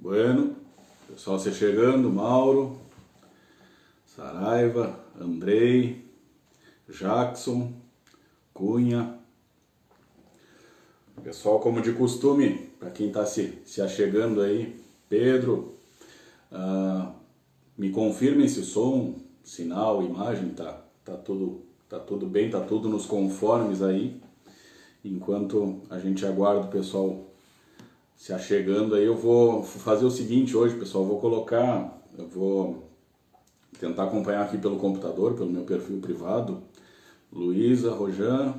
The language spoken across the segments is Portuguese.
Bueno, pessoal se chegando, Mauro, Saraiva, Andrei, Jackson, Cunha. Pessoal, como de costume, para quem está se achegando aí, Pedro, me confirmem se o som, sinal, imagem, tá tudo bem, tá tudo nos conformes aí. Enquanto a gente aguarda o pessoal se achegando aí, eu vou fazer o seguinte hoje, pessoal, eu vou tentar acompanhar aqui pelo computador, pelo meu perfil privado, Luísa, Rojan,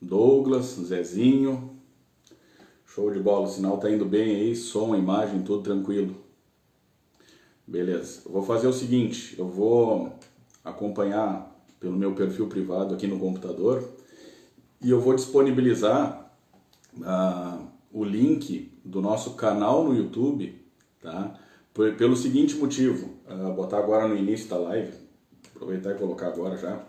Douglas, Zezinho, show de bola, o sinal tá indo bem aí, som, imagem, tudo tranquilo. Beleza, eu vou fazer o seguinte, eu vou acompanhar pelo meu perfil privado aqui no computador e eu vou disponibilizar o link do nosso canal no YouTube, tá? Pelo seguinte motivo, botar agora no início da live, aproveitar e colocar agora já,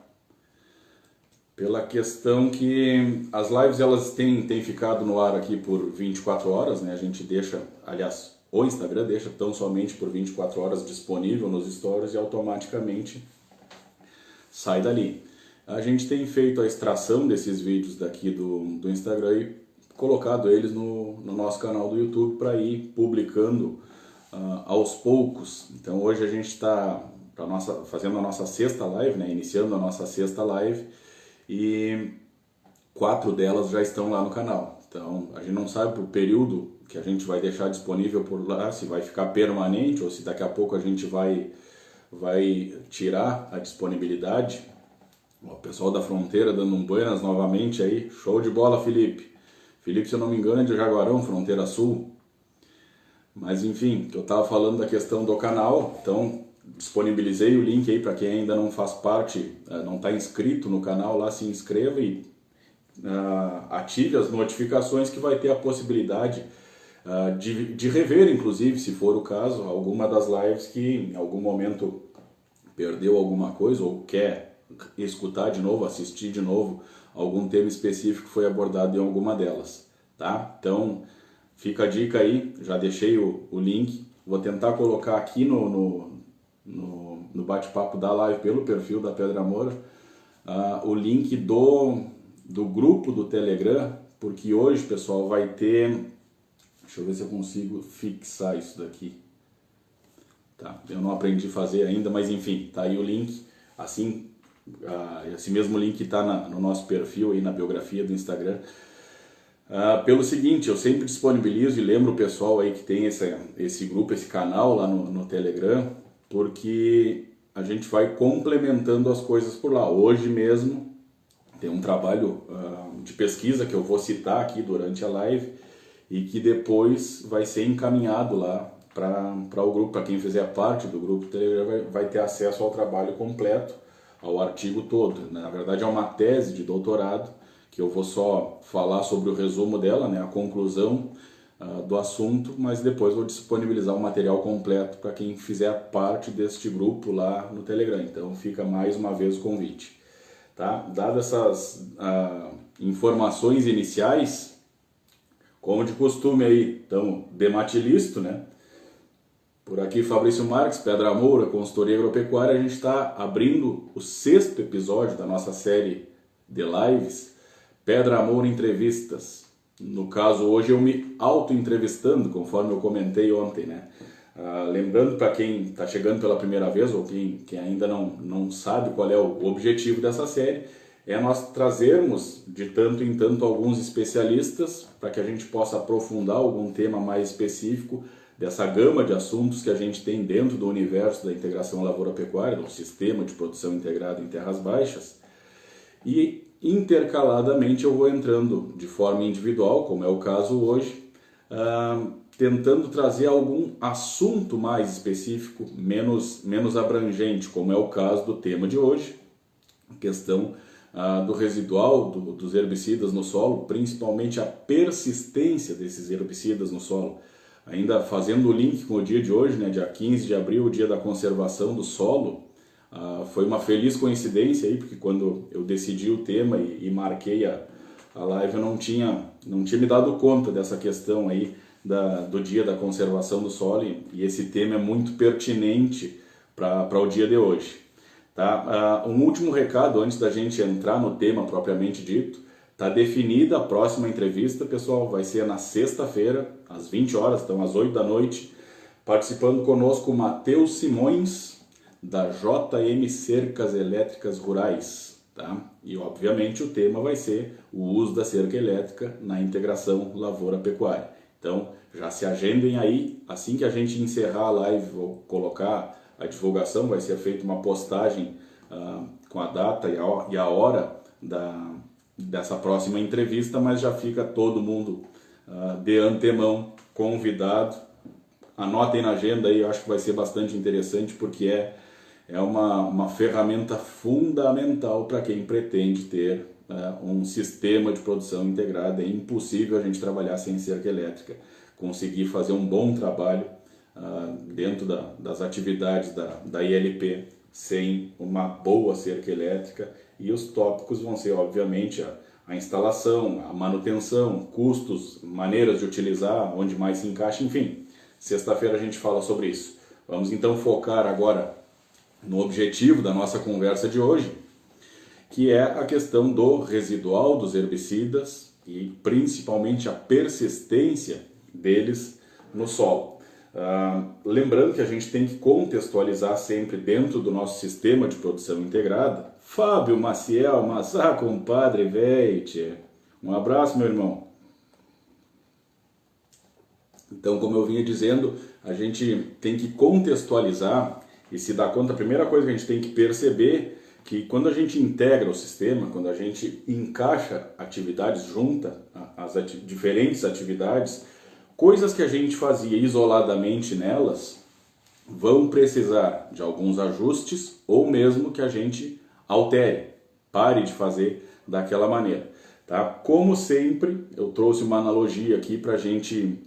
pela questão que as lives elas têm ficado no ar aqui por 24 horas, né? A gente deixa, aliás, o Instagram deixa tão somente por 24 horas disponível nos stories e automaticamente sai dali. A gente tem feito a extração desses vídeos daqui do Instagram e colocado eles no nosso canal do YouTube para ir publicando aos poucos. Então hoje a gente está fazendo a nossa sexta live, né? Iniciando a nossa sexta live e 4 delas já estão lá no canal. Então a gente não sabe o período que a gente vai deixar disponível por lá, se vai ficar permanente ou se daqui a pouco a gente vai tirar a disponibilidade. O pessoal da Fronteira dando um buenas novamente aí, show de bola, Felipe. Felipe, se eu não me engano, é de Jaguarão, Fronteira Sul. Mas enfim, que eu estava falando da questão do canal, então disponibilizei o link aí para quem ainda não faz parte, não está inscrito no canal, lá se inscreva e ative as notificações que vai ter a possibilidade de rever, inclusive, se for o caso, alguma das lives que em algum momento perdeu alguma coisa ou quer escutar de novo, assistir de novo algum tema específico que foi abordado em alguma delas, tá? Então, fica a dica aí, já deixei o link, vou tentar colocar aqui no bate-papo da live pelo perfil da Pedra Moura o link do grupo do Telegram, porque hoje, pessoal, vai ter... Deixa eu ver se eu consigo fixar isso daqui. Tá, eu não aprendi a fazer ainda, mas enfim, tá aí o link. Assim, esse mesmo link está no nosso perfil, aí na biografia do Instagram. Pelo seguinte, eu sempre disponibilizo e lembro o pessoal aí que tem esse grupo, esse canal lá no Telegram, porque a gente vai complementando as coisas por lá. Hoje mesmo tem um trabalho de pesquisa que eu vou citar aqui durante a live, e que depois vai ser encaminhado lá para o grupo, para quem fizer parte do grupo Telegram vai ter acesso ao trabalho completo, ao artigo todo. Na verdade é uma tese de doutorado, que eu vou só falar sobre o resumo dela, né, a conclusão do assunto, mas depois vou disponibilizar o material completo para quem fizer parte deste grupo lá no Telegram. Então fica mais uma vez o convite. Tá? Dadas essas informações iniciais, como de costume aí, estamos dematilisto, né? Por aqui Fabrício Marques, Pedra Moura, consultoria agropecuária. A gente está abrindo o 6º episódio da nossa série de lives, Pedra Moura Entrevistas. No caso, hoje eu me auto-entrevistando, conforme eu comentei ontem, né? Lembrando para quem está chegando pela primeira vez, ou quem ainda não sabe qual é o objetivo dessa série, é nós trazermos de tanto em tanto alguns especialistas para que a gente possa aprofundar algum tema mais específico dessa gama de assuntos que a gente tem dentro do universo da integração lavoura-pecuária, do sistema de produção integrada em terras baixas. E intercaladamente eu vou entrando de forma individual, como é o caso hoje, tentando trazer algum assunto mais específico, menos abrangente, como é o caso do tema de hoje, a questão do residual dos herbicidas no solo, principalmente a persistência desses herbicidas no solo. Ainda fazendo o link com o dia de hoje, né, dia 15 de abril, o dia da conservação do solo, foi uma feliz coincidência aí, porque quando eu decidi o tema e marquei a live, eu não tinha me dado conta dessa questão aí do Dia da Conservação do Solo e esse tema é muito pertinente para o dia de hoje. Tá? Um último recado antes da gente entrar no tema propriamente dito. Está definida a próxima entrevista, pessoal, vai ser na sexta-feira, às 20 horas, então às 8 da noite. Participando conosco o Matheus Simões, da JM Cercas Elétricas Rurais. Tá? E, obviamente, o tema vai ser o uso da cerca elétrica na integração lavoura-pecuária. Então, já se agendem aí. Assim que a gente encerrar a live, vou colocar a divulgação, vai ser feita uma postagem com a data e a hora dessa próxima entrevista, mas já fica todo mundo de antemão convidado. Anotem na agenda aí, eu acho que vai ser bastante interessante, porque é uma ferramenta fundamental para quem pretende ter um sistema de produção integrada. É impossível a gente trabalhar sem cerca elétrica, conseguir fazer um bom trabalho dentro das atividades da ILP sem uma boa cerca elétrica, e os tópicos vão ser, obviamente, a instalação, a manutenção, custos, maneiras de utilizar, onde mais se encaixa, enfim. Sexta-feira a gente fala sobre isso. Vamos então focar agora no objetivo da nossa conversa de hoje, que é a questão do residual dos herbicidas e principalmente a persistência deles no solo. Lembrando que a gente tem que contextualizar sempre dentro do nosso sistema de produção integrada. Fábio Maciel, Massá, compadre, Veite. Um abraço, meu irmão. Então, como eu vinha dizendo, a gente tem que contextualizar e se dar conta, a primeira coisa que a gente tem que perceber que quando a gente integra o sistema, quando a gente encaixa atividades, junta as diferentes atividades, coisas que a gente fazia isoladamente nelas vão precisar de alguns ajustes ou mesmo que a gente altere, pare de fazer daquela maneira. Tá? Como sempre, eu trouxe uma analogia aqui para a gente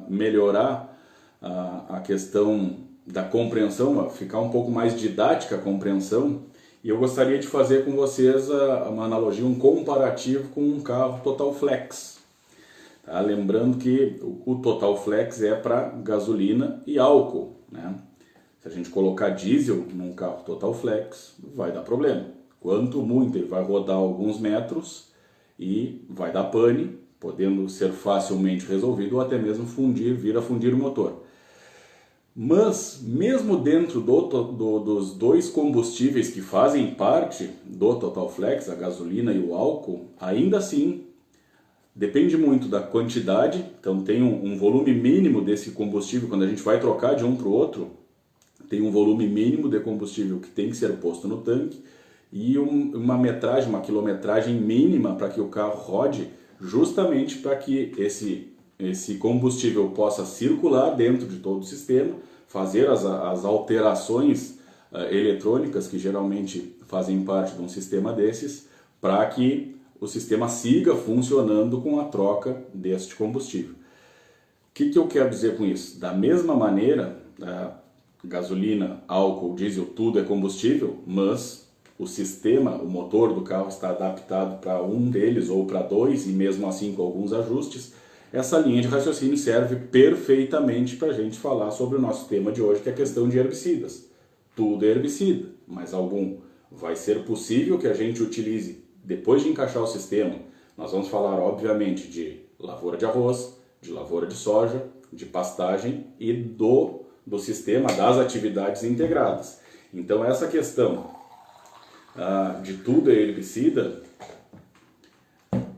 melhorar a questão da compreensão, ficar um pouco mais didática a compreensão, e eu gostaria de fazer com vocês uma analogia, um comparativo com um carro Total Flex. Tá? Lembrando que o Total Flex é para gasolina e álcool, né? Se a gente colocar diesel num carro Total Flex, vai dar problema. Quanto muito, ele vai rodar alguns metros e vai dar pane, podendo ser facilmente resolvido ou até mesmo vir a fundir o motor. Mas, mesmo dentro dos dois combustíveis que fazem parte do Total Flex, a gasolina e o álcool, ainda assim, depende muito da quantidade. Então tem um volume mínimo desse combustível, quando a gente vai trocar de um para o outro, tem um volume mínimo de combustível que tem que ser posto no tanque e uma quilometragem mínima para que o carro rode, justamente para que esse combustível possa circular dentro de todo o sistema, fazer as alterações eletrônicas que geralmente fazem parte de um sistema desses, para que o sistema siga funcionando com a troca deste combustível. O que eu quero dizer com isso? Da mesma maneira, gasolina, álcool, diesel, tudo é combustível, mas o sistema, o motor do carro está adaptado para um deles ou para dois, e mesmo assim com alguns ajustes. Essa linha de raciocínio serve perfeitamente para a gente falar sobre o nosso tema de hoje, que é a questão de herbicidas. Tudo é herbicida, mas algum vai ser possível que a gente utilize depois de encaixar o sistema. Nós vamos falar, obviamente, de lavoura de arroz, de lavoura de soja, de pastagem e do sistema das atividades integradas. Então, essa questão de tudo é herbicida,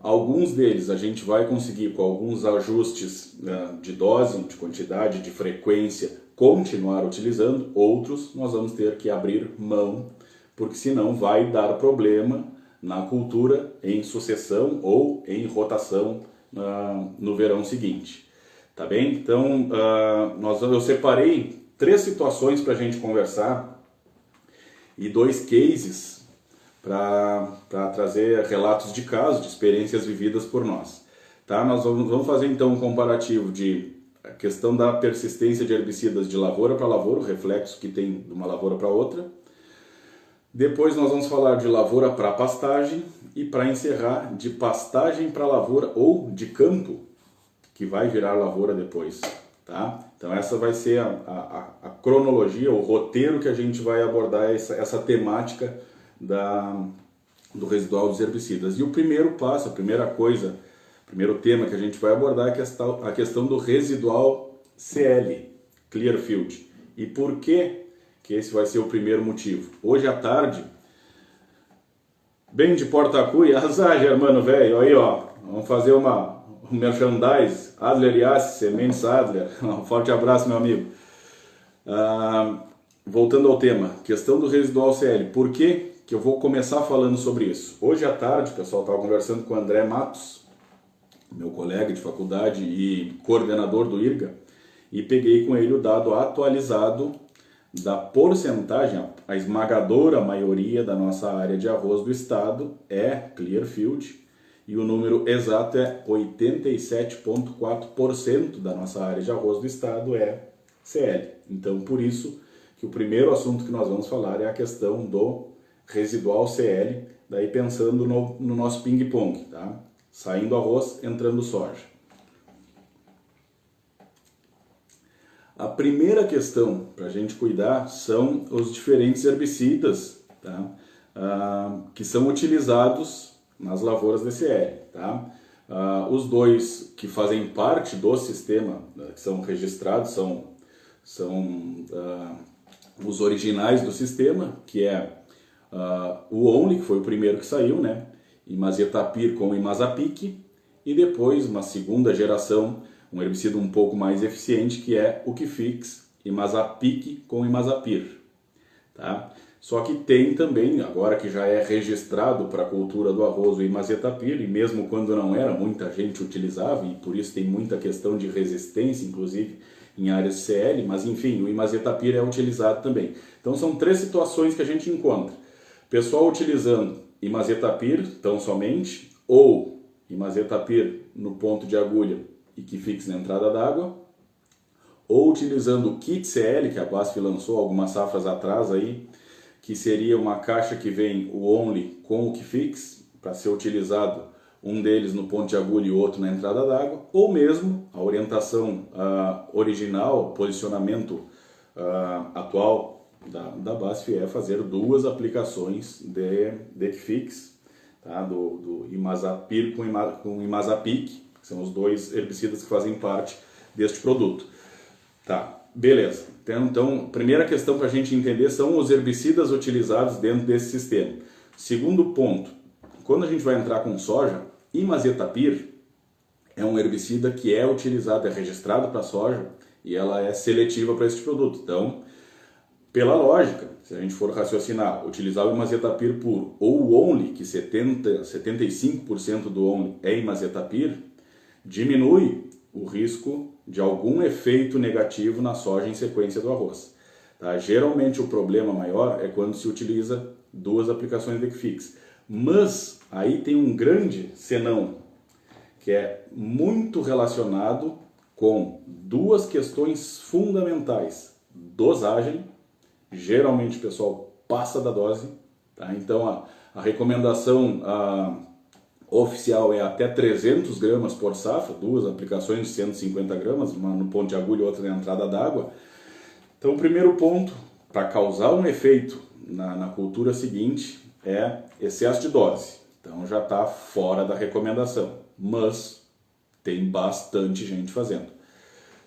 alguns deles a gente vai conseguir, com alguns ajustes de dose, de quantidade, de frequência, continuar utilizando. Outros nós vamos ter que abrir mão, porque senão vai dar problema na cultura em sucessão ou em rotação no verão seguinte. Tá bem? Então, eu separei 3 situações para a gente conversar e 2 cases para trazer relatos de casos, de experiências vividas por nós. Tá? Nós vamos fazer então um comparativo de a questão da persistência de herbicidas de lavoura para lavoura, o reflexo que tem de uma lavoura para outra. Depois nós vamos falar de lavoura para pastagem e, para encerrar, de pastagem para lavoura ou de campo que vai virar lavoura depois, tá? Então essa vai ser a cronologia, o roteiro que a gente vai abordar essa temática do residual dos herbicidas. E o primeiro passo, a primeira coisa, o primeiro tema que a gente vai abordar é a questão do residual CL, Clearfield. E por que esse vai ser o primeiro motivo? Hoje à tarde, bem de Porta-Cuia, azar, Germano velho, aí ó, vamos fazer um merchandise, Adler Yassi, Sementes Adler, um forte abraço, meu amigo. Voltando ao tema, questão do residual CL, por que eu vou começar falando sobre isso? Hoje à tarde, pessoal, estava conversando com o André Matos, meu colega de faculdade e coordenador do IRGA, e peguei com ele o dado atualizado da porcentagem, a esmagadora maioria da nossa área de arroz do estado é Clearfield, e o número exato é 87,4% da nossa área de arroz do estado é CL. Então, por isso que o primeiro assunto que nós vamos falar é a questão do residual CL, daí pensando no nosso ping-pong, tá? Saindo arroz, entrando soja. A primeira questão para a gente cuidar são os diferentes herbicidas, tá? Que são utilizados nas lavouras DCL. Tá? Os dois que fazem parte do sistema, que são registrados, são os originais do sistema, que é o Only, que foi o primeiro que saiu, né? Imazetapir com Imazapic, e depois uma segunda geração, um herbicida um pouco mais eficiente, que é o Kifix, Imazapic com Imazapir. Tá? Só que tem também, agora que já é registrado para a cultura do arroz o Imazetapir, e mesmo quando não era, muita gente utilizava, e por isso tem muita questão de resistência, inclusive em áreas de CL, mas enfim, o Imazetapir é utilizado também. Então são três situações que a gente encontra. Pessoal utilizando Imazetapir, tão somente, ou Imazetapir no ponto de agulha e Kifix na entrada d'água, ou utilizando o Kit CL, que a BASF lançou algumas safras atrás aí, que seria uma caixa que vem o Only com o Kifix, para ser utilizado um deles no ponto de agulha e o outro na entrada d'água, ou mesmo a orientação original, posicionamento atual da BASF é fazer duas aplicações de Kifix, tá? do Imazapir com Imazapic, que são os dois herbicidas que fazem parte deste produto. Tá, beleza. Então, primeira questão para a gente entender são os herbicidas utilizados dentro desse sistema. Segundo ponto, quando a gente vai entrar com soja, Imazetapir é um herbicida que é utilizado, é registrado para soja e ela é seletiva para este produto. Então, pela lógica, se a gente for raciocinar, utilizar o Imazetapir puro ou o Only, que 75% do Only é Imazetapir, diminui o risco de algum efeito negativo na soja em sequência do arroz. Tá? Geralmente o problema maior é quando se utiliza duas aplicações de Kifix. Mas aí tem um grande senão, que é muito relacionado com duas questões fundamentais. Dosagem, geralmente o pessoal passa da dose, tá? Então a recomendação oficial é até 300 gramas por safra, duas aplicações de 150 gramas, uma no ponto de agulha e outra na entrada d'água. Então o primeiro ponto, para causar um efeito na cultura seguinte, é excesso de dose. Então já está fora da recomendação, mas tem bastante gente fazendo.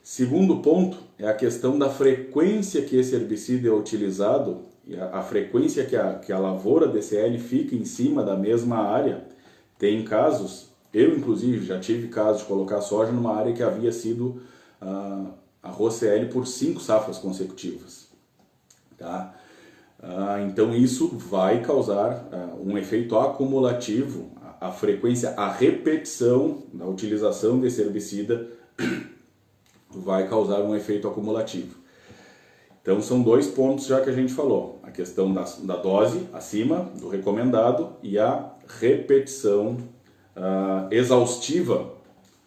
Segundo ponto é a questão da frequência que esse herbicida é utilizado, e a frequência que a lavoura DCL fica em cima da mesma área. Tem casos, eu inclusive já tive casos de colocar soja numa área que havia sido arroz CL por 5 safras consecutivas. Tá? Então isso vai causar um efeito acumulativo, a frequência, a repetição da utilização desse herbicida vai causar um efeito acumulativo. Então são dois pontos já que a gente falou, a questão da dose acima do recomendado e a repetição exaustiva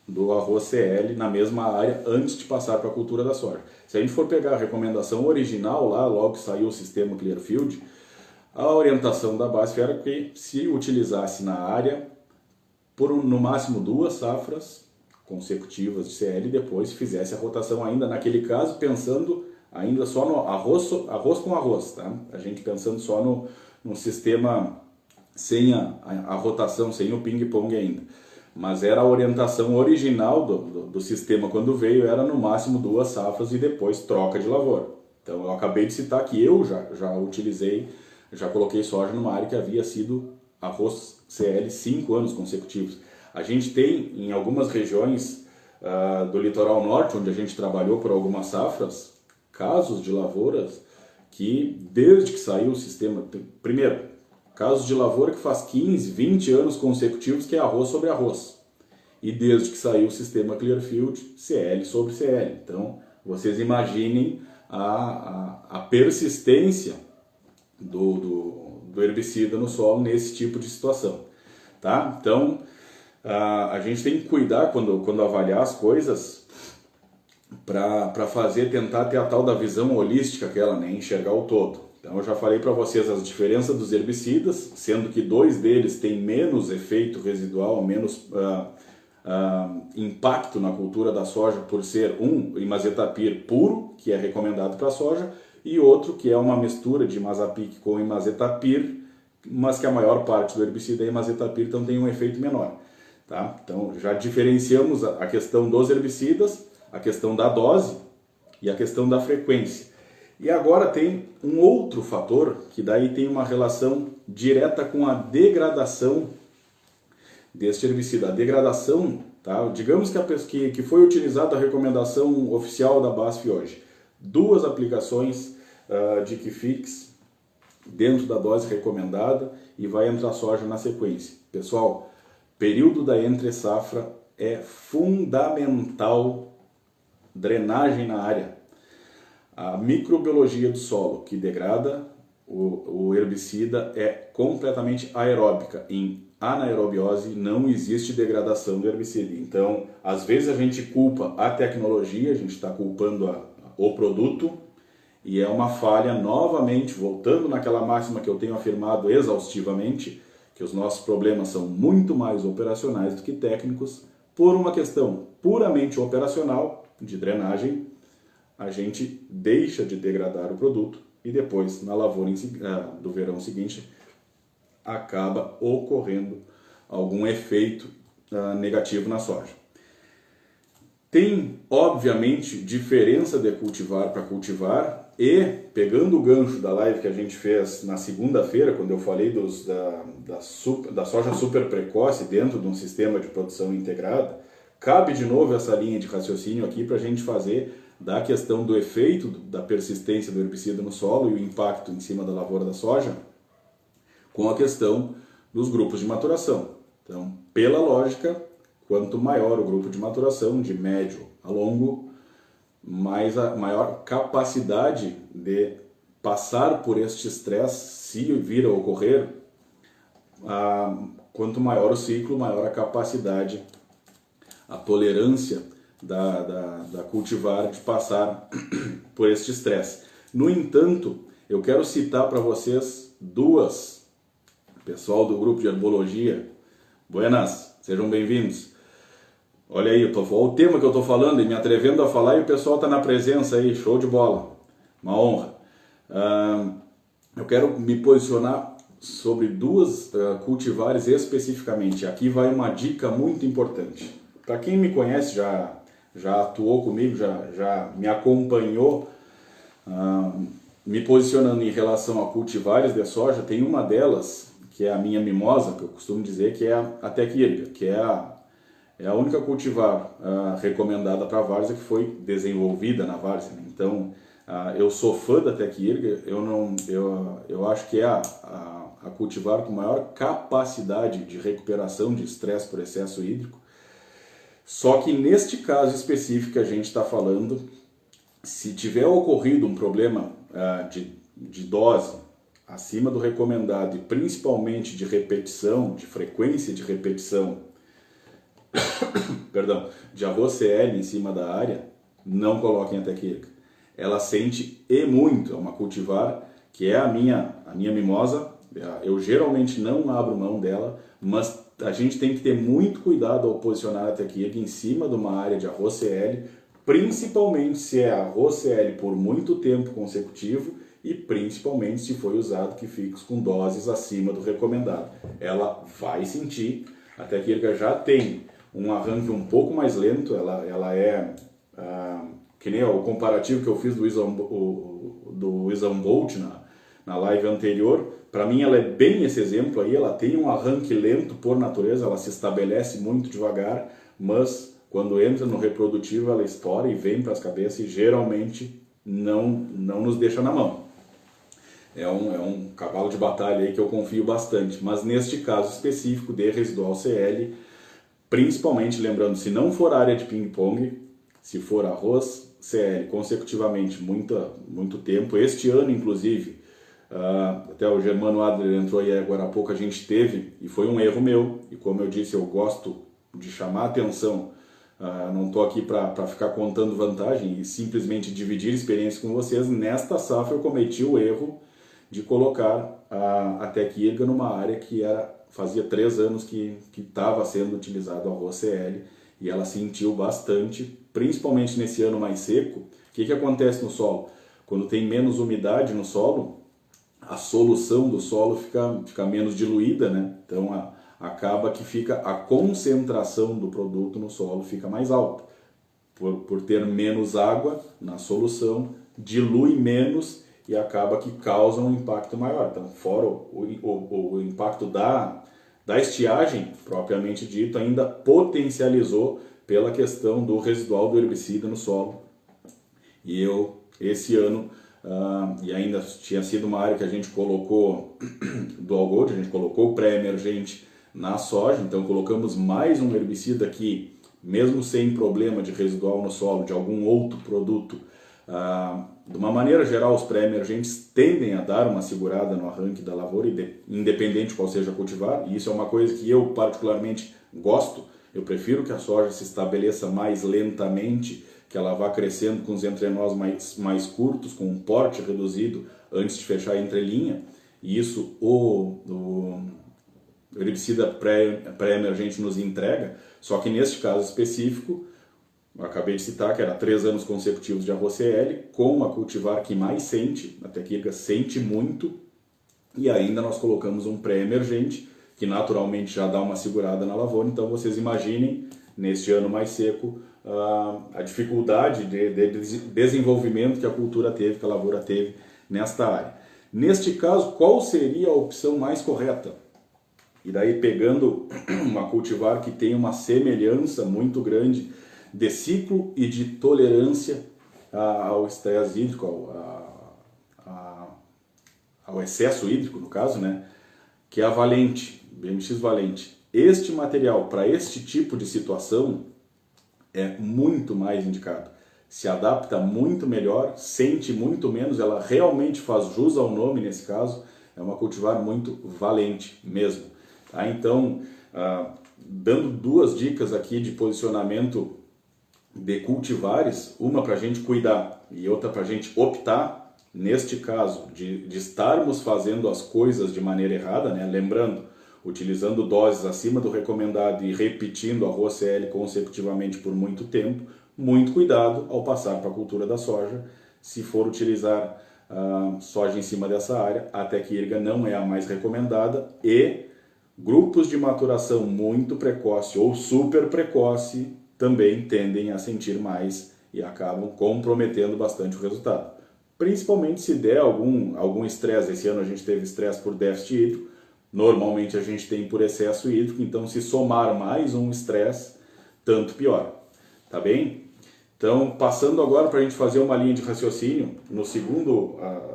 do arroz CL na mesma área antes de passar para a cultura da soja. Se a gente for pegar a recomendação original lá, logo que saiu o sistema Clearfield, a orientação da BASF era que se utilizasse na área por no máximo 2 safras consecutivas de CL e depois fizesse a rotação ainda, naquele caso, pensando ainda só no arroz com arroz, tá? A gente pensando só no sistema sem a rotação, sem o ping-pong ainda. Mas era a orientação original do sistema quando veio, era no máximo 2 safras e depois troca de lavoura. Então eu acabei de citar que eu já utilizei, já coloquei soja numa área que havia sido arroz CL 5 anos consecutivos. A gente tem em algumas regiões do litoral norte, onde a gente trabalhou por algumas safras, casos de lavouras que desde que saiu o sistema, primeiro, casos de lavoura que faz 15, 20 anos consecutivos que é arroz sobre arroz. E desde que saiu o sistema Clearfield, CL sobre CL. Então, vocês imaginem a persistência do herbicida no solo nesse tipo de situação. Tá? Então, a gente tem que cuidar quando avaliar as coisas para tentar ter a tal da visão holística, aquela, né? Enxergar o todo. Então eu já falei para vocês as diferenças dos herbicidas, sendo que 2 deles têm menos efeito residual, menos impacto na cultura da soja por ser um imazetapir puro, que é recomendado para a soja, e outro que é uma mistura de imazapic com imazetapir, mas que a maior parte do herbicida é imazetapir, então tem um efeito menor. Tá? Então já diferenciamos a questão dos herbicidas, a questão da dose e a questão da frequência. E agora tem um outro fator que daí tem uma relação direta com a degradação deste herbicida. A degradação, tá? Digamos que foi utilizada a recomendação oficial da BASF hoje. 2 aplicações de Kifix dentro da dose recomendada e vai entrar soja na sequência. Pessoal, período da entre-safra é fundamental, drenagem na área. A microbiologia do solo que degrada o herbicida é completamente aeróbica. Em anaerobiose não existe degradação do herbicida. Então, às vezes a gente culpa a tecnologia, a gente está culpando o produto, e é uma falha novamente, voltando naquela máxima que eu tenho afirmado exaustivamente, que os nossos problemas são muito mais operacionais do que técnicos. Por uma questão puramente operacional, de drenagem, a gente deixa de degradar o produto e depois, na lavoura do verão seguinte, acaba ocorrendo algum efeito negativo na soja. Tem, obviamente, diferença de cultivar para cultivar e, pegando o gancho da live que a gente fez na segunda-feira, quando eu falei da soja super precoce dentro de um sistema de produção integrada, cabe de novo essa linha de raciocínio aqui para a gente fazer da questão do efeito da persistência do herbicida no solo e o impacto em cima da lavoura da soja com a questão dos grupos de maturação. Então, pela lógica, quanto maior o grupo de maturação, de médio a longo, maior capacidade de passar por este estresse, se vir a ocorrer, quanto maior o ciclo, maior a capacidade, a tolerância da cultivar de passar por este estresse. No entanto, eu quero citar para vocês 2, pessoal do grupo de herbologia, buenas, sejam bem-vindos. Olha aí, o tema que eu estou falando e me atrevendo a falar e o pessoal está na presença aí, show de bola, uma honra. Eu quero me posicionar sobre 2 cultivares especificamente. Aqui vai uma dica muito importante. Para quem me conhece, já atuou comigo, já me acompanhou, me posicionando em relação a cultivares de soja, tem uma delas, que é a minha mimosa, que eu costumo dizer que é a Tech-Irga, que é a única cultivar recomendada para a várzea que foi desenvolvida na várzea. Então, eu sou fã da Tech-Irga, eu acho que é a cultivar com maior capacidade de recuperação de estresse por excesso hídrico. Só que neste caso específico que a gente está falando, se tiver ocorrido um problema de dose acima do recomendado e principalmente de repetição, de frequência de repetição, perdão, de arroz CL em cima da área, não coloquem a Tech-Irga. Ela sente e muito, é uma cultivar que é a minha mimosa. Eu geralmente não abro mão dela, mas a gente tem que ter muito cuidado ao posicionar a Tech em cima de uma área de arroz CL, principalmente se é arroz CL por muito tempo consecutivo e principalmente se foi usado que fica com doses acima do recomendado. Ela vai sentir, a Tech já tem um arranque um pouco mais lento, ela é, que nem o comparativo que eu fiz do Usain Bolt na live anterior, para mim ela é bem esse exemplo aí, ela tem um arranque lento por natureza, ela se estabelece muito devagar, mas quando entra no reprodutivo ela estoura e vem para as cabeças e geralmente não nos deixa na mão. É um cavalo de batalha aí que eu confio bastante, mas neste caso específico de residual CL, principalmente lembrando, se não for área de ping-pong, se for arroz CL consecutivamente muito tempo, este ano inclusive, até o Germano Adler entrou aí agora há pouco, a gente teve, e foi um erro meu, e como eu disse, eu gosto de chamar atenção, não estou aqui para ficar contando vantagem e simplesmente dividir experiência com vocês. Nesta safra eu cometi o erro de colocar a Tech Irga numa área que fazia 3 anos que estava sendo utilizado o arroz CL, e ela sentiu bastante, principalmente nesse ano mais seco. O que acontece no solo? Quando tem menos umidade no solo, a solução do solo fica menos diluída, né? Então acaba que a concentração do produto no solo fica mais alta. Por ter menos água na solução, dilui menos e acaba que causa um impacto maior. Então, fora o impacto da estiagem, propriamente dito, ainda potencializou pela questão do residual do herbicida no solo. E esse ano, e ainda tinha sido uma área que a gente colocou Dual Gold, a gente colocou pré-emergente na soja, então colocamos mais um herbicida que, mesmo sem problema de residual no solo, de algum outro produto, de uma maneira geral, os pré-emergentes tendem a dar uma segurada no arranque da lavoura, independente qual seja cultivar, e isso é uma coisa que eu particularmente gosto. Eu prefiro que a soja se estabeleça mais lentamente, que ela vá crescendo com os entrenós mais curtos, com um porte reduzido antes de fechar a entrelinha, e isso o herbicida pré-emergente nos entrega. Só que neste caso específico, eu acabei de citar que era 3 anos consecutivos de arroz CL, com a cultivar que mais sente, a Tech Irga sente muito, e ainda nós colocamos um pré-emergente, que naturalmente já dá uma segurada na lavoura. Então vocês imaginem, neste ano mais seco, a dificuldade de desenvolvimento que a cultura teve, que a lavoura teve nesta área. Neste caso, qual seria a opção mais correta? E daí pegando uma cultivar que tem uma semelhança muito grande de ciclo e de tolerância ao estresse hídrico, ao excesso hídrico, no caso, né? Que é a Valente, BMX Valente. Este material, para este tipo de situação, é muito mais indicado. Se adapta muito melhor, sente muito menos, ela realmente faz jus ao nome nesse caso, é uma cultivar muito valente mesmo. Tá? Então, dando 2 dicas aqui de posicionamento de cultivares, uma para a gente cuidar e outra para a gente optar, neste caso, de estarmos fazendo as coisas de maneira errada, né? Lembrando, utilizando doses acima do recomendado e repetindo arroz CL consecutivamente por muito tempo, muito cuidado ao passar para a cultura da soja. Se for utilizar soja em cima dessa área, a Tech Irga não é a mais recomendada, e grupos de maturação muito precoce ou super precoce também tendem a sentir mais e acabam comprometendo bastante o resultado. Principalmente se der algum estresse. Esse ano a gente teve estresse por déficit hídrico, normalmente a gente tem por excesso hídrico, então se somar mais um estresse, tanto pior. Tá bem? Então, passando agora para a gente fazer uma linha de raciocínio,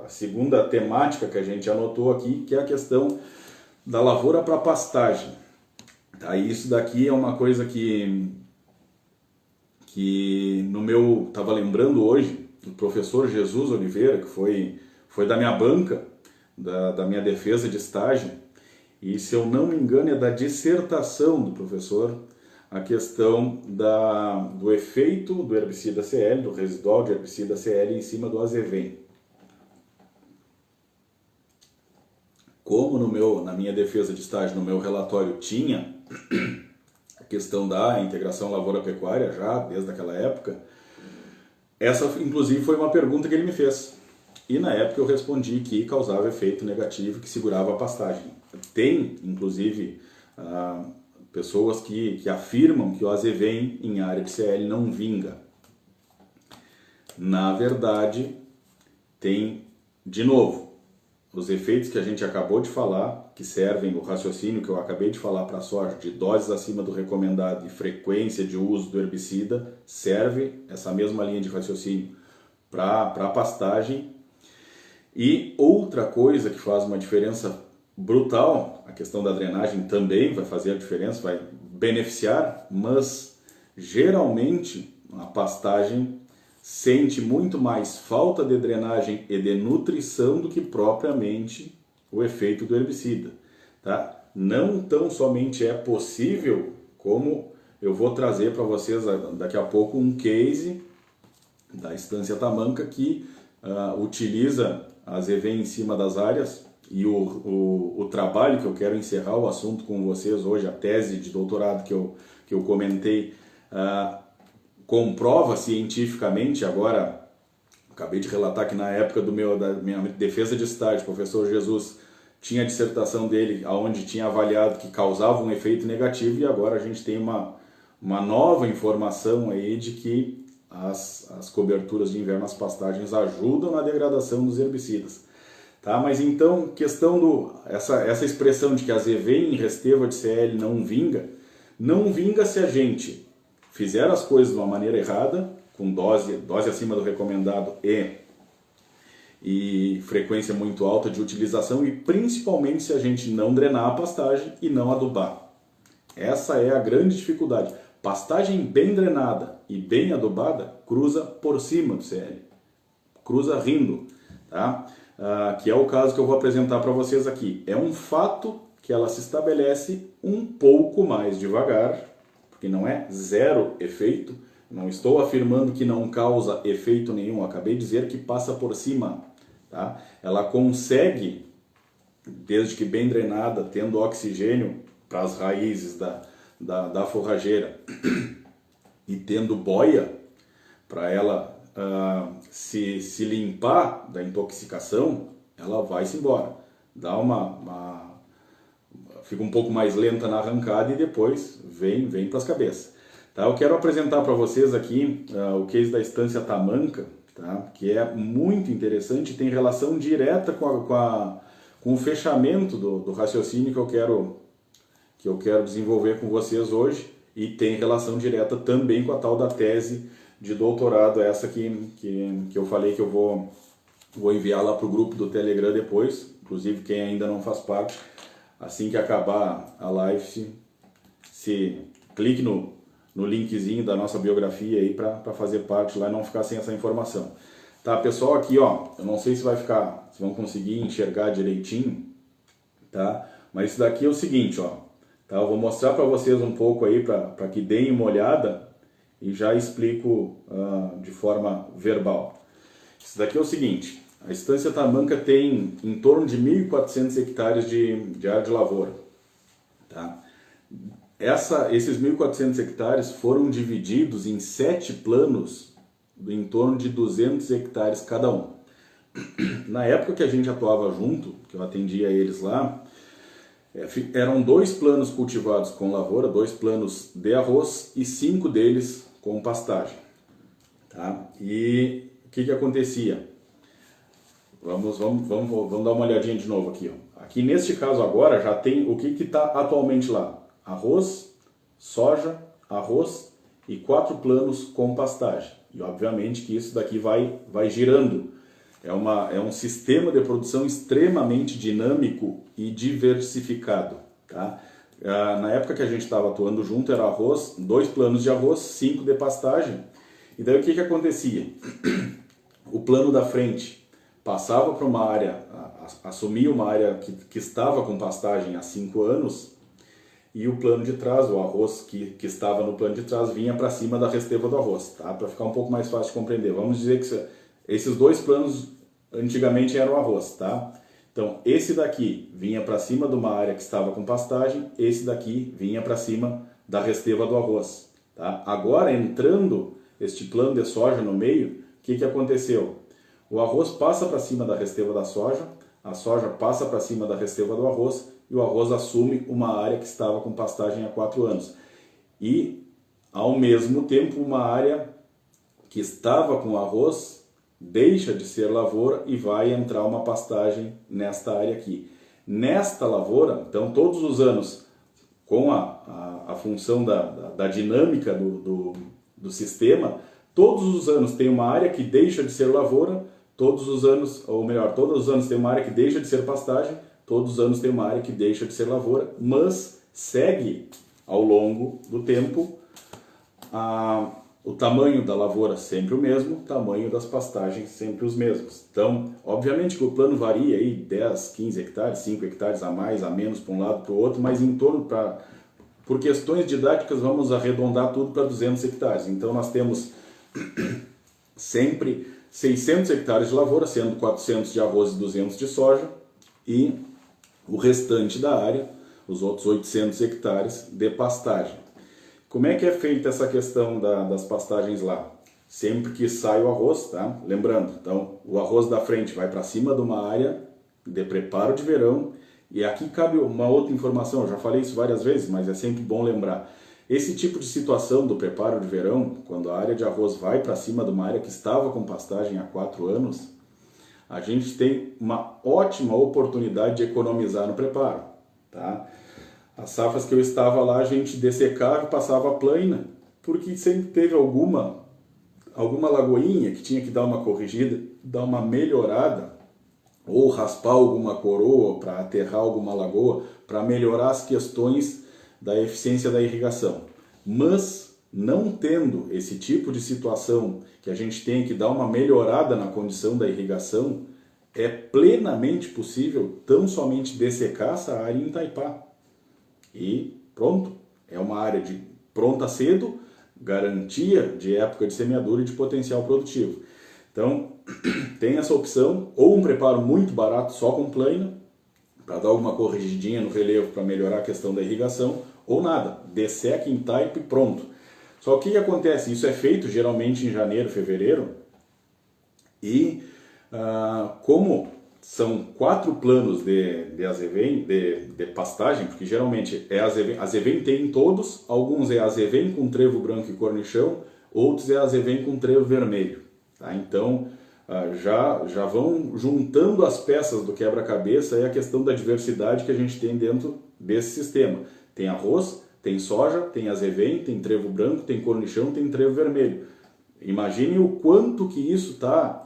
a segunda temática que a gente anotou aqui, que é a questão da lavoura para pastagem. Tá? Isso daqui é uma coisa que estava lembrando hoje, o professor Jesus Oliveira, que foi da minha banca, da minha defesa de estágio, e se eu não me engano é da dissertação do professor, a questão do efeito do herbicida CL, do residual de herbicida CL em cima do azevém. Como na minha defesa de estágio, no meu relatório tinha a questão da integração lavoura-pecuária já desde aquela época. Essa, inclusive, foi uma pergunta que ele me fez. E na época eu respondi que causava efeito negativo, que segurava a pastagem. Tem, inclusive, pessoas que afirmam que o azevém em área de CL não vinga. Na verdade, tem, de novo, os efeitos que a gente acabou de falar, que servem o raciocínio que eu acabei de falar para a soja, de doses acima do recomendado e frequência de uso do herbicida, serve essa mesma linha de raciocínio para a pastagem. E outra coisa que faz uma diferença brutal, a questão da drenagem também vai fazer a diferença, vai beneficiar, mas geralmente a pastagem sente muito mais falta de drenagem e de nutrição do que propriamente o efeito do herbicida. Tá? Não tão somente é possível, como eu vou trazer para vocês daqui a pouco um case da Estância Tamanca que utiliza a azevém em cima das áreas, e o trabalho que eu quero encerrar o assunto com vocês hoje, a tese de doutorado que eu comentei, comprova cientificamente. Agora, acabei de relatar que na época da minha defesa de estágio, o professor Jesus tinha a dissertação dele, onde tinha avaliado que causava um efeito negativo, e agora a gente tem uma nova informação aí de que as coberturas de inverno, as pastagens ajudam na degradação dos herbicidas. Tá? Mas então, questão essa expressão de que a azevém em resteva de CL não vinga se a gente fizer as coisas de uma maneira errada, com dose acima do recomendado e frequência muito alta de utilização, e principalmente se a gente não drenar a pastagem e não adubar. Essa é a grande dificuldade. Pastagem bem drenada e bem adubada cruza por cima do CL, cruza rindo, tá? Que é o caso que eu vou apresentar para vocês aqui. É um fato que ela se estabelece um pouco mais devagar, porque não é zero efeito. Não estou afirmando que não causa efeito nenhum, acabei de dizer que passa por cima. Tá? Ela consegue, desde que bem drenada, tendo oxigênio para as raízes da forrageira e tendo boia para ela se limpar da intoxicação, ela vai-se embora. Fica um pouco mais lenta na arrancada e depois vem para as cabeças. Tá? Eu quero apresentar para vocês aqui o case da Estância Tamanca, tá? Que é muito interessante e tem relação direta com o fechamento do raciocínio que eu quero desenvolver com vocês hoje, e tem relação direta também com a tal da tese de doutorado, essa que eu falei que eu vou enviar lá para o grupo do Telegram depois. Inclusive, quem ainda não faz parte, assim que acabar a live, se clique no linkzinho da nossa biografia aí para fazer parte lá e não ficar sem essa informação. Tá, pessoal, aqui ó, eu não sei se vão conseguir enxergar direitinho, tá? Mas isso daqui é o seguinte, ó, tá? Eu vou mostrar para vocês um pouco aí para que deem uma olhada e já explico de forma verbal. Isso daqui é o seguinte: a Estância Tamanca tem em torno de 1.400 hectares de área de lavoura. Tá? Esses 1.400 hectares foram divididos em 7 planos em torno de 200 hectares cada um. Na época que a gente atuava junto, que eu atendia eles lá, eram 2 planos cultivados com lavoura, 2 planos de arroz e 5 deles com pastagem. Tá? E o que acontecia? Vamos dar uma olhadinha de novo aqui. Ó. Aqui neste caso agora já tem o que está atualmente lá. Arroz, soja, arroz e 4 planos com pastagem. E obviamente que isso daqui vai girando. É um sistema de produção extremamente dinâmico e diversificado. Tá? Na época que a gente estava atuando junto era arroz, 2 planos de arroz, 5 de pastagem. E daí o que acontecia? O plano da frente passava para uma área, assumia uma área que estava com pastagem há 5 anos, e o plano de trás, o arroz que estava no plano de trás, vinha para cima da resteva do arroz, tá? Para ficar um pouco mais fácil de compreender. Vamos dizer que esses 2 planos antigamente eram arroz, tá? Então, esse daqui vinha para cima de uma área que estava com pastagem, esse daqui vinha para cima da resteva do arroz. Tá? Agora, entrando este plano de soja no meio, o que aconteceu? O arroz passa para cima da resteva da soja, a soja passa para cima da resteva do arroz e o arroz assume uma área que estava com pastagem há 4 anos. E, ao mesmo tempo, uma área que estava com arroz deixa de ser lavoura e vai entrar uma pastagem nesta área aqui. Nesta lavoura, então todos os anos, com a função da dinâmica do sistema, todos os anos tem uma área que deixa de ser lavoura, todos os anos, ou melhor, todos os anos tem uma área que deixa de ser pastagem, todos os anos tem uma área que deixa de ser lavoura, mas segue ao longo do tempo o tamanho da lavoura sempre o mesmo, o tamanho das pastagens sempre os mesmos. Então, obviamente que o plano varia aí 10, 15 hectares, 5 hectares a mais, a menos para um lado para o outro, mas em torno, por questões didáticas, vamos arredondar tudo para 200 hectares. Então, nós temos sempre 600 hectares de lavoura, sendo 400 de arroz e 200 de soja, e o restante da área, os outros 800 hectares, de pastagem. Como é que é feita essa questão das pastagens lá? Sempre que sai o arroz, tá? Lembrando, então, o arroz da frente vai para cima de uma área de preparo de verão, e aqui cabe uma outra informação, eu já falei isso várias vezes, mas é sempre bom lembrar. Esse tipo de situação do preparo de verão, quando a área de arroz vai para cima de uma área que estava com pastagem há 4 anos, a gente tem uma ótima oportunidade de economizar no preparo, tá? As safras que eu estava lá, a gente dessecava e passava a plaina, porque sempre teve alguma lagoinha que tinha que dar uma corrigida, dar uma melhorada, ou raspar alguma coroa para aterrar alguma lagoa, para melhorar as questões da eficiência da irrigação. Mas, não tendo esse tipo de situação que a gente tem que dar uma melhorada na condição da irrigação, é plenamente possível tão somente dessecar essa área em Itaipá. E pronto, é uma área de pronta cedo, garantia de época de semeadura e de potencial produtivo. Então, tem essa opção, ou um preparo muito barato só com plaina, para dar alguma corrigidinha no relevo para melhorar a questão da irrigação, ou nada, desseca em taipa e pronto. Só que o que acontece? Isso é feito geralmente em janeiro, fevereiro, e como são 4 planos de azevém, de pastagem, porque geralmente é azevém tem em todos, alguns é azevém com trevo branco e cornichão, outros é azevém com trevo vermelho. Tá? Então, já vão juntando as peças do quebra-cabeça e a questão da diversidade que a gente tem dentro desse sistema. Tem arroz, tem soja, tem azevém, tem trevo branco, tem cornichão, tem trevo vermelho. Imagine o quanto que isso está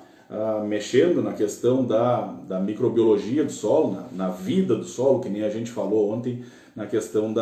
mexendo na questão da microbiologia do solo, na vida do solo, que nem a gente falou ontem na questão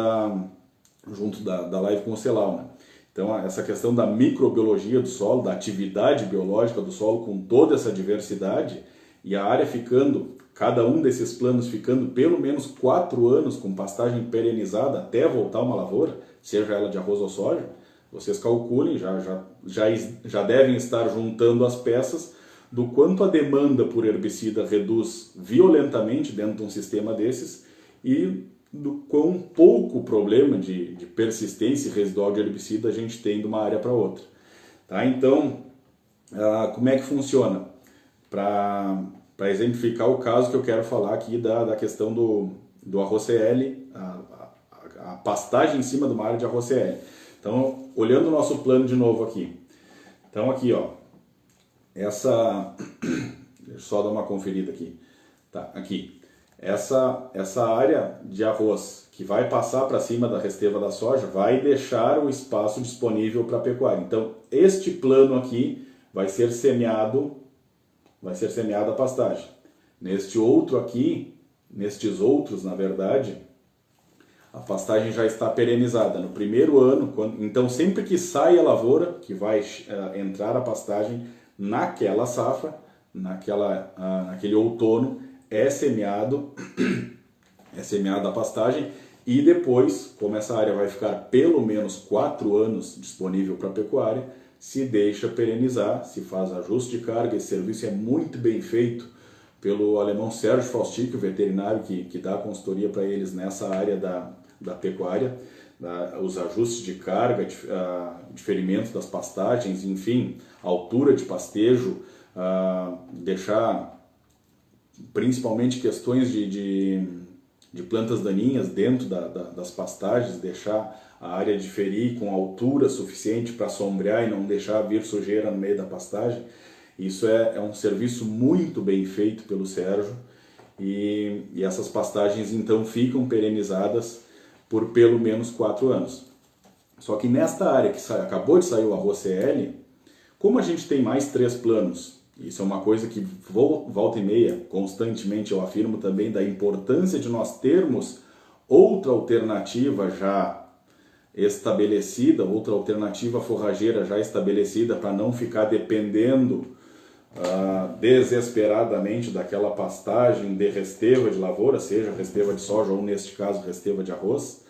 junto da live com o Celal, né? Então, essa questão da microbiologia do solo, da atividade biológica do solo com toda essa diversidade, e a área ficando, cada um desses planos ficando pelo menos 4 anos com pastagem perenizada até voltar uma lavoura, seja ela de arroz ou soja, vocês calculem, já devem estar juntando as peças do quanto a demanda por herbicida reduz violentamente dentro de um sistema desses e do quão pouco problema de persistência residual de herbicida a gente tem de uma área para outra. Tá? Então, como é que funciona? Para exemplificar o caso que eu quero falar aqui da questão do arroz CL, a pastagem em cima de uma área de arroz CL. Então, olhando o nosso plano de novo aqui. Então, aqui, ó. Deixa eu só dar uma conferida aqui. Tá, aqui. Essa área de arroz que vai passar para cima da resteva da soja vai deixar o espaço disponível para a pecuária. Então, este plano aqui vai ser semeado a pastagem. Neste outro aqui, nestes outros, na verdade, a pastagem já está perenizada. No primeiro ano, então sempre que sai a lavoura, que vai entrar a pastagem naquela safra, naquele outono, é semeada a pastagem e depois, como essa área vai ficar pelo menos 4 anos disponível para a pecuária, se deixa perenizar, se faz ajuste de carga. Esse serviço é muito bem feito pelo alemão Sérgio Faustic, o veterinário que dá consultoria para eles nessa área da pecuária, os ajustes de carga, diferimento das pastagens, enfim, altura de pastejo, deixar principalmente questões de plantas daninhas dentro das pastagens, deixar a área de ferir com altura suficiente para sombrear e não deixar vir sujeira no meio da pastagem. Isso é um serviço muito bem feito pelo Sérgio e essas pastagens então ficam perenizadas por pelo menos 4 anos. Só que nesta área que acabou de sair o arroz CL, como a gente tem mais 3 planos, isso é uma coisa que volta e meia, constantemente eu afirmo também da importância de nós termos outra alternativa já estabelecida, outra alternativa forrageira já estabelecida para não ficar dependendo desesperadamente daquela pastagem de resteva de lavoura, seja resteva de soja ou neste caso resteva de arroz.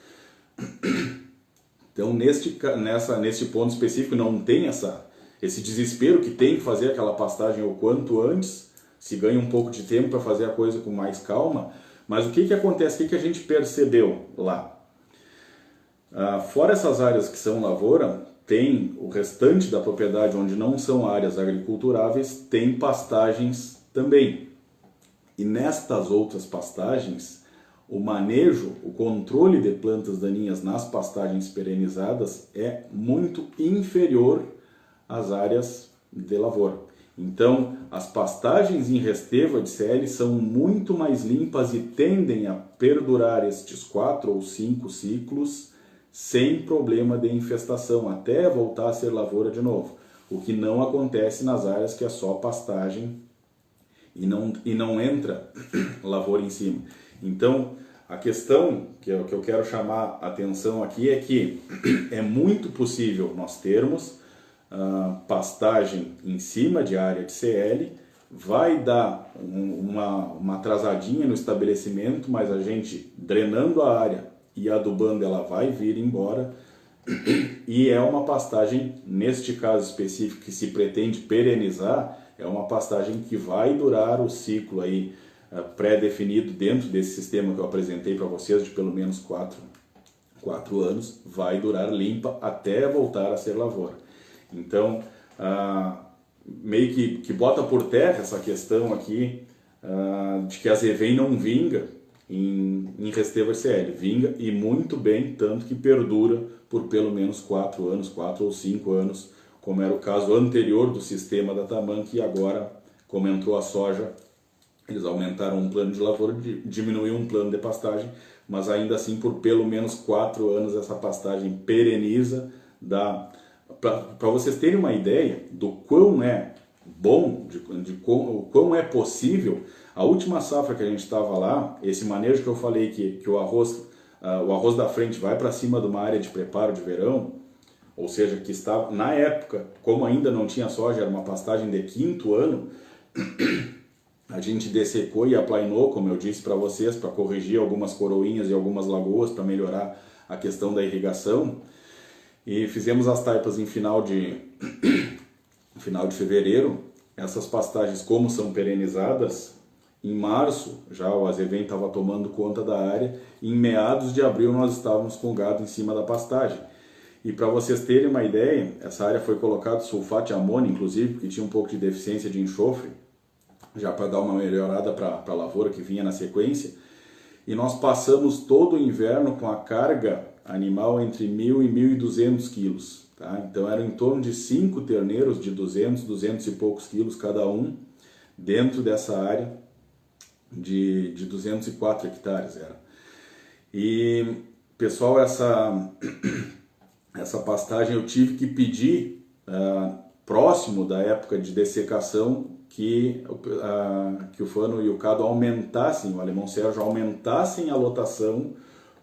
Então nesse ponto específico não tem esse desespero que tem que fazer aquela pastagem o quanto antes, se ganha um pouco de tempo para fazer a coisa com mais calma. Mas o que acontece, o que a gente percebeu lá? Fora essas áreas que são lavoura, tem o restante da propriedade onde não são áreas agriculturáveis, tem pastagens também. E nestas outras pastagens, o manejo, o controle de plantas daninhas nas pastagens perenizadas é muito inferior às áreas de lavoura. Então, as pastagens em resteva de CL são muito mais limpas e tendem a perdurar estes 4 ou 5 ciclos sem problema de infestação, até voltar a ser lavoura de novo. O que não acontece nas áreas que é só pastagem e não entra lavoura em cima. Então, a questão que eu quero chamar a atenção aqui é que é muito possível nós termos pastagem em cima de área de CL, vai dar uma atrasadinha no estabelecimento, mas a gente drenando a área e adubando ela vai vir embora, e é uma pastagem, neste caso específico que se pretende perenizar, é uma pastagem que vai durar o ciclo aí pré-definido dentro desse sistema que eu apresentei para vocês de pelo menos 4 anos, vai durar limpa até voltar a ser lavoura. Então, meio que bota por terra essa questão aqui de que a Zevem não vinga em resteva CL, vinga e muito bem, tanto que perdura por pelo menos 4 anos, 4 ou 5 anos, como era o caso anterior do sistema da Tamanco, e agora, como entrou a soja, eles aumentaram um plano de lavoura, diminuiu um plano de pastagem, mas ainda assim por pelo menos 4 anos essa pastagem pereniza. Para vocês terem uma ideia do quão é bom, o quão é possível, a última safra que a gente estava lá, esse manejo que eu falei que o arroz da frente vai para cima de uma área de preparo de verão, ou seja, que estava, na época, como ainda não tinha soja, era uma pastagem de 5º ano, a gente dessecou e aplainou, como eu disse para vocês, para corrigir algumas coroinhas e algumas lagoas, para melhorar a questão da irrigação, e fizemos as taipas em final de fevereiro. Essas pastagens, como são perenizadas, em março já o Azevém estava tomando conta da área, e em meados de abril nós estávamos com o gado em cima da pastagem. E para vocês terem uma ideia, essa área foi colocado sulfato de amônio, inclusive, porque tinha um pouco de deficiência de enxofre, já para dar uma melhorada para a lavoura que vinha na sequência. E nós passamos todo o inverno com a carga animal entre 1.000 e 1.200 quilos. Tá? Então eram em torno de 5 terneiros de 200 e poucos quilos cada um, dentro dessa área de 204 hectares. E, pessoal, essa pastagem eu tive que pedir, próximo da época de dessecação, que o Fano e o Cado aumentassem, o alemão Sérgio aumentassem a lotação,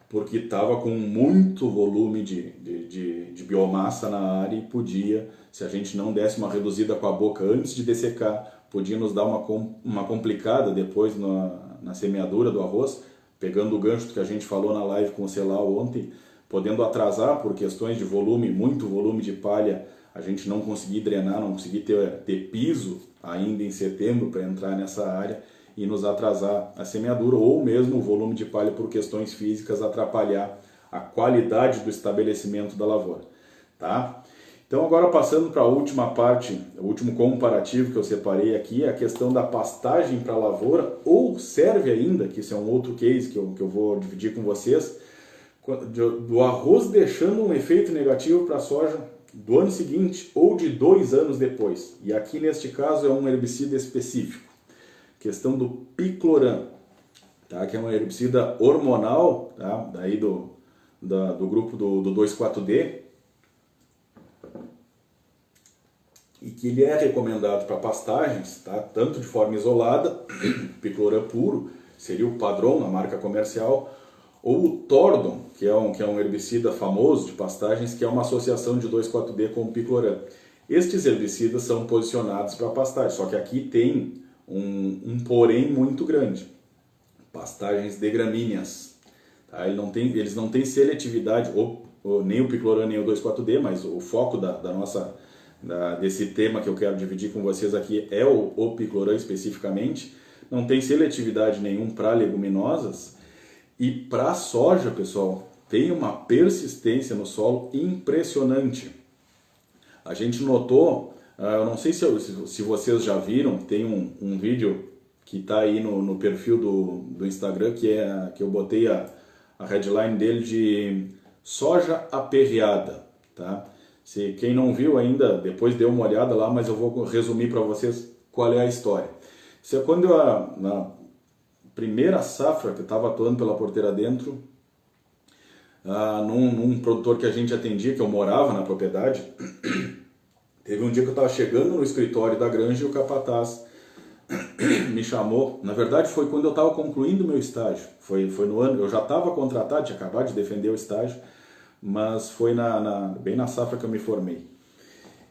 porque estava com muito volume de biomassa na área e podia, se a gente não desse uma reduzida com a boca antes de dessecar, podia nos dar uma complicada depois na semeadura do arroz, pegando o gancho que a gente falou na live com o Celal ontem, podendo atrasar por questões de volume, muito volume de palha, a gente não conseguir drenar, não conseguir ter piso ainda em setembro para entrar nessa área, e nos atrasar a semeadura, ou mesmo o volume de palha por questões físicas atrapalhar a qualidade do estabelecimento da lavoura, tá? Então agora passando para a última parte, o último comparativo que eu separei aqui, é a questão da pastagem para a lavoura, ou serve ainda, que isso é um outro case que eu vou dividir com vocês, do arroz deixando um efeito negativo para a soja do ano seguinte ou de 2 anos depois. E aqui neste caso é um herbicida específico, questão do picloram, tá? Que é um herbicida hormonal, tá? Daí do grupo do 2,4-D, e que ele é recomendado para pastagens, tá? Tanto de forma isolada, picloram puro, seria o padrão na marca comercial, ou o Tordon, que é um herbicida famoso de pastagens, que é uma associação de 2,4-D com o picloram. Estes herbicidas são posicionados para pastagem, só que aqui tem um porém muito grande. Pastagens de gramíneas, tá? Eles não têm seletividade, nem o picloram nem o 2,4-D, mas o foco desse tema que eu quero dividir com vocês aqui é o picloram especificamente. Não tem seletividade nenhum para leguminosas. E para a soja, pessoal, tem uma persistência no solo impressionante. A gente notou, eu não sei se vocês já viram, tem um vídeo que está aí no perfil do Instagram, que eu botei a headline dele de soja aperreada, tá? Se quem não viu ainda, depois dê uma olhada lá, mas eu vou resumir para vocês qual é a história. Isso é quando na primeira safra que eu estava atuando pela Porteira Dentro, num produtor que a gente atendia, que eu morava na propriedade, teve um dia que eu estava chegando no escritório da granja e o capataz me chamou. Na verdade foi quando eu estava concluindo o meu estágio, foi no ano, eu já estava contratado, tinha acabado de defender o estágio, mas foi bem na safra que eu me formei.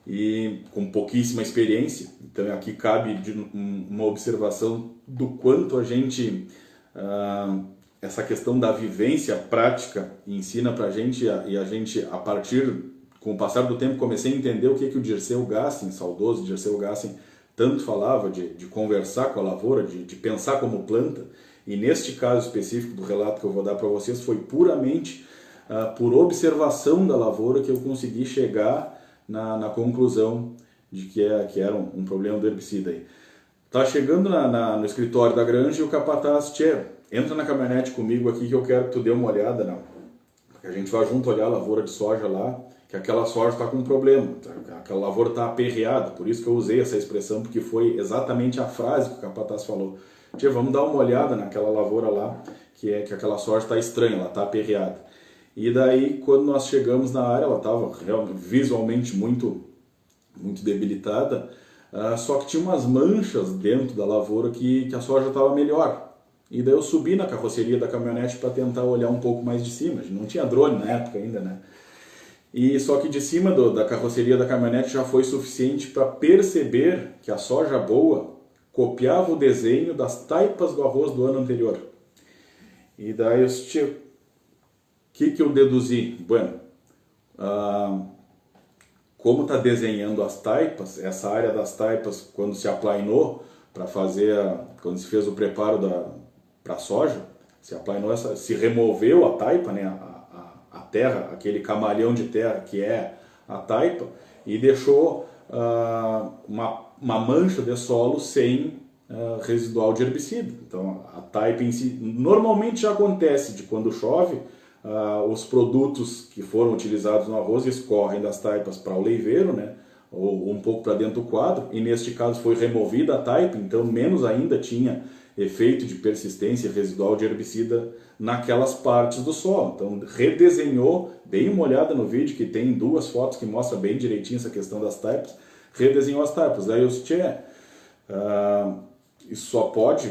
E com pouquíssima experiência, então aqui cabe uma observação do quanto a gente, essa questão da vivência prática ensina pra gente, e a gente, a partir, com o passar do tempo, comecei a entender o que o Dirceu Gassin, saudoso Dirceu Gassin, tanto falava de conversar com a lavoura, de pensar como planta, e neste caso específico do relato que eu vou dar para vocês, foi puramente por observação da lavoura que eu consegui chegar na conclusão de que era um problema do herbicida aí. Tá chegando no escritório da granja e o capataz, entra na caminhonete comigo aqui que eu quero que tu dê uma olhada, não. Porque a gente vai junto olhar a lavoura de soja lá, que aquela soja está com um problema, aquela lavoura está aperreada, por isso que eu usei essa expressão, porque foi exatamente a frase que o capataz falou. Vamos dar uma olhada naquela lavoura lá, que aquela soja está estranha, ela está aperreada. E daí, quando nós chegamos na área, ela estava visualmente muito, muito debilitada, só que tinha umas manchas dentro da lavoura que a soja estava melhor. E daí eu subi na carroceria da caminhonete para tentar olhar um pouco mais de cima. Não tinha drone na época ainda, né? E só que de cima da carroceria da caminhonete já foi suficiente para perceber que a soja boa copiava o desenho das taipas do arroz do ano anterior. E daí eu disse, que eu deduzi? Bueno, como está desenhando as taipas, essa área das taipas, quando se aplainou para fazer, quando se fez o preparo para a soja, se aplainou, se removeu a taipa, né, a terra, aquele camalhão de terra que é a taipa, e deixou uma mancha de solo sem residual de herbicida. Então a taipa em si, normalmente já acontece de quando chove, os produtos que foram utilizados no arroz escorrem das taipas para o leiveiro, né, ou um pouco para dentro do quadro, e neste caso foi removida a taipa, então menos ainda tinha efeito de persistência residual de herbicida naquelas partes do solo. Então redesenhou, dei uma olhada no vídeo que tem 2 fotos que mostram bem direitinho essa questão das taipas, redesenhou as taipas. Daí eu disse, isso só pode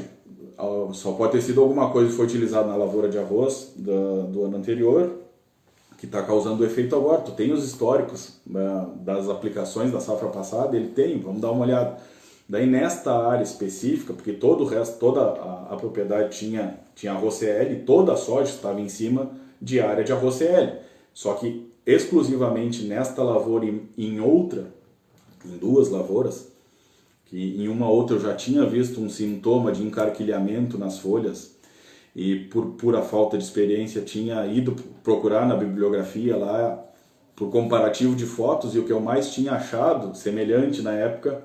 ter sido alguma coisa que foi utilizada na lavoura de arroz do ano anterior, que está causando o efeito agora. Tu tem os históricos das aplicações da safra passada, ele tem, vamos dar uma olhada. Daí nesta área específica, porque todo o resto, toda a propriedade tinha arroz CL, toda a soja estava em cima de área de arroz CL. Só que exclusivamente nesta lavoura e em outra, em 2 lavouras, que em uma outra eu já tinha visto um sintoma de encarquilhamento nas folhas e por pura falta de experiência tinha ido procurar na bibliografia lá por comparativo de fotos, e o que eu mais tinha achado semelhante na época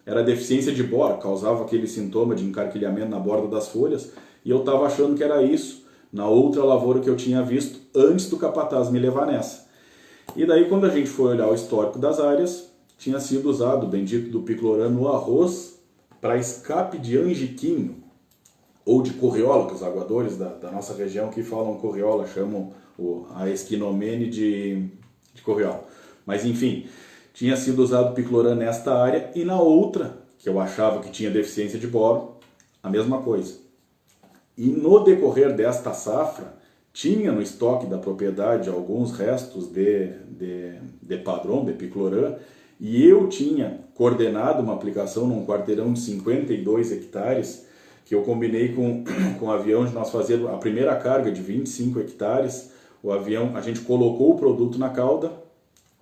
era a deficiência de boro, causava aquele sintoma de encarquilhamento na borda das folhas, e eu estava achando que era isso na outra lavoura que eu tinha visto antes do capataz me levar nessa. E daí quando a gente foi olhar o histórico das áreas, tinha sido usado o bendito do picloram no arroz para escape de angiquinho, ou de corriola, que os aguadores da nossa região que falam corriola chamam a esquinomene de corriola. Mas enfim, tinha sido usado picloram nesta área, e na outra, que eu achava que tinha deficiência de boro, a mesma coisa. E no decorrer desta safra, tinha no estoque da propriedade alguns restos de padrão, de picloram, e eu tinha coordenado uma aplicação num quarteirão de 52 hectares, que eu combinei com o avião de nós fazer a primeira carga de 25 hectares. O avião, a gente colocou o produto na cauda,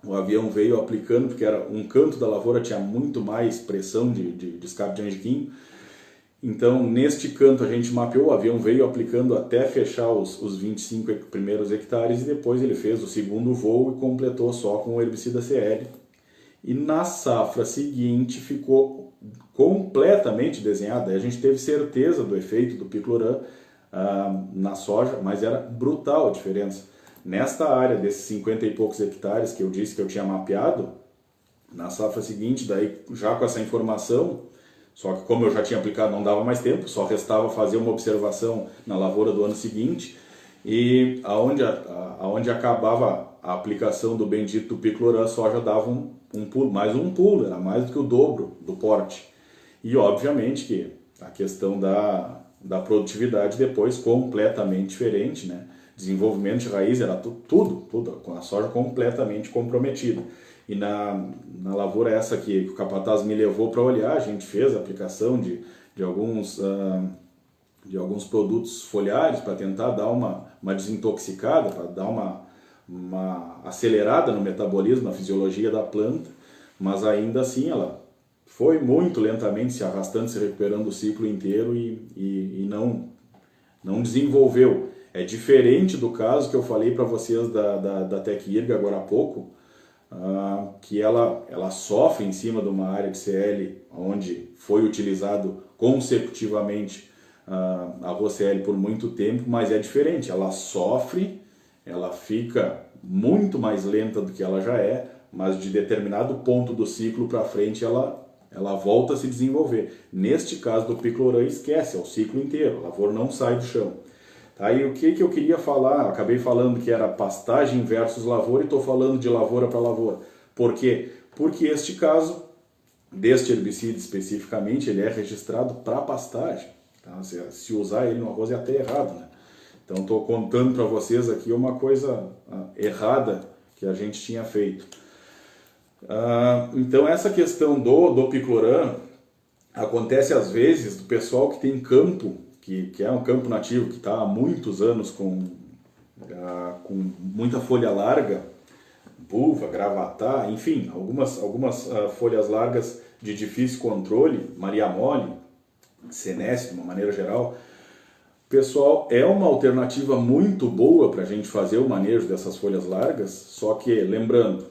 o avião veio aplicando, porque era um canto da lavoura, tinha muito mais pressão de escape de angiquinho. Então, neste canto a gente mapeou, o avião veio aplicando até fechar os 25 primeiros hectares, e depois ele fez o segundo voo e completou só com o herbicida CL. E na safra seguinte ficou completamente desenhada. A gente teve certeza do efeito do picloram na soja, mas era brutal a diferença. Nesta área desses 50 e poucos hectares que eu disse que eu tinha mapeado, na safra seguinte, daí já com essa informação, só que como eu já tinha aplicado não dava mais tempo, só restava fazer uma observação na lavoura do ano seguinte, e aonde acabava a aplicação do bendito picloram, a soja dava um pulo, mais um pulo, era mais do que o dobro do porte. E obviamente que a questão da produtividade depois completamente diferente, né? Desenvolvimento de raiz era tudo, com a soja completamente comprometida. E na lavoura essa que o capataz me levou para olhar, a gente fez a aplicação de alguns produtos foliares para tentar dar uma desintoxicada, para dar uma acelerada no metabolismo, na fisiologia da planta, mas ainda assim ela foi muito lentamente se arrastando, se recuperando o ciclo inteiro e não desenvolveu. É diferente do caso que eu falei para vocês da TecIrga agora há pouco, que ela sofre em cima de uma área de CL onde foi utilizado consecutivamente a ROCL por muito tempo, mas é diferente, ela sofre, ela fica muito mais lenta do que ela já é, mas de determinado ponto do ciclo para frente ela volta a se desenvolver. Neste caso do picloram, esquece, é o ciclo inteiro, a lavoura não sai do chão. Tá, e o que eu queria falar? Acabei falando que era pastagem versus lavoura e estou falando de lavoura para lavoura. Por quê? Porque este caso, deste herbicida especificamente, ele é registrado para pastagem. Tá? Se usar ele no arroz é até errado, né? Então estou contando para vocês aqui uma coisa errada que a gente tinha feito. Então essa questão do picloram acontece às vezes do pessoal que tem campo, que é um campo nativo, que está há muitos anos com muita folha larga, buva, gravatá, enfim, algumas folhas largas de difícil controle, Maria Mole, Senesce, de uma maneira geral. Pessoal, é uma alternativa muito boa para a gente fazer o manejo dessas folhas largas, só que, lembrando,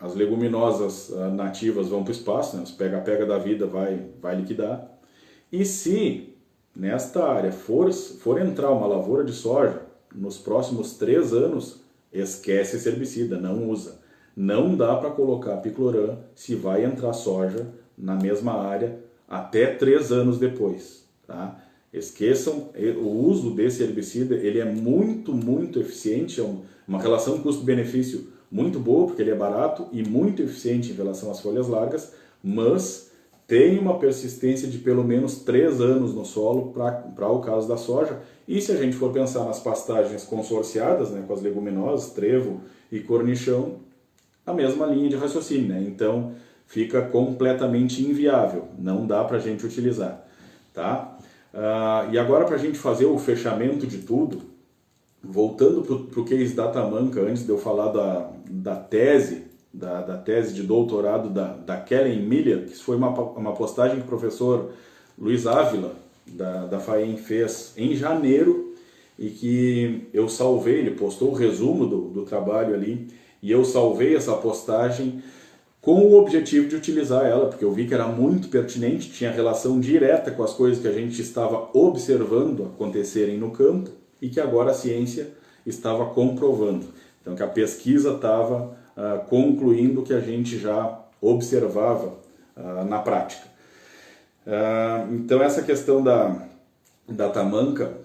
as leguminosas nativas vão para o espaço, né? Os pega-pega da vida vai liquidar. E se nesta área for entrar uma lavoura de soja nos próximos 3 anos, esquece esse herbicida, não usa. Não dá para colocar picloram se vai entrar soja na mesma área até 3 anos depois. Tá? Esqueçam, o uso desse herbicida, ele é muito, muito eficiente, é uma relação custo-benefício muito boa, porque ele é barato e muito eficiente em relação às folhas largas, mas tem uma persistência de pelo menos 3 anos no solo para o caso da soja. E se a gente for pensar nas pastagens consorciadas, né, com as leguminosas, trevo e cornichão, a mesma linha de raciocínio, né? Então fica completamente inviável, não dá para a gente utilizar. Tá? E agora, para a gente fazer o fechamento de tudo, voltando para o case da tamanca, antes de eu falar da tese da tese de doutorado da Kellen Miller, que foi uma postagem que o professor Luiz Ávila, da FAEM, fez em janeiro, e que eu salvei, ele postou o resumo do trabalho ali, e eu salvei essa postagem com o objetivo de utilizar ela, porque eu vi que era muito pertinente, tinha relação direta com as coisas que a gente estava observando acontecerem no campo e que agora a ciência estava comprovando. Então, que a pesquisa estava concluindo o que a gente já observava na prática. Então, essa questão da tamanca,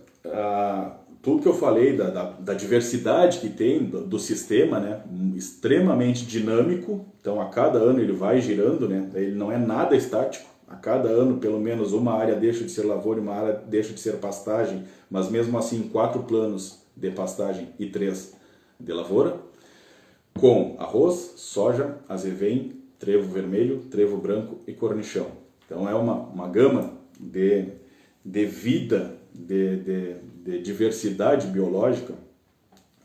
tudo que eu falei da diversidade que tem do sistema, né, extremamente dinâmico, então a cada ano ele vai girando, né, ele não é nada estático, a cada ano pelo menos uma área deixa de ser lavoura e uma área deixa de ser pastagem, mas mesmo assim 4 planos de pastagem e 3 de lavoura, com arroz, soja, azevém, trevo vermelho, trevo branco e cornichão. Então é uma gama de vida, de diversidade biológica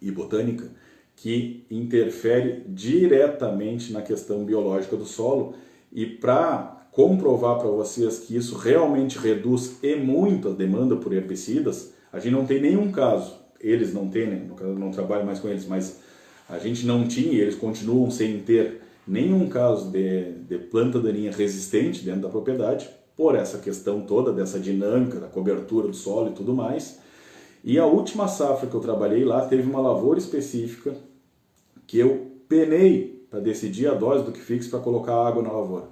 e botânica que interfere diretamente na questão biológica do solo, e para comprovar para vocês que isso realmente reduz e muito a demanda por herbicidas, a gente não tem nenhum caso, eles não têm, né? No caso eu não trabalho mais com eles, mas a gente não tinha e eles continuam sem ter nenhum caso de planta daninha resistente dentro da propriedade, por essa questão toda dessa dinâmica da cobertura do solo e tudo mais. E a última safra que eu trabalhei lá teve uma lavoura específica que eu penei para decidir a dose do Kifix para colocar água na lavoura.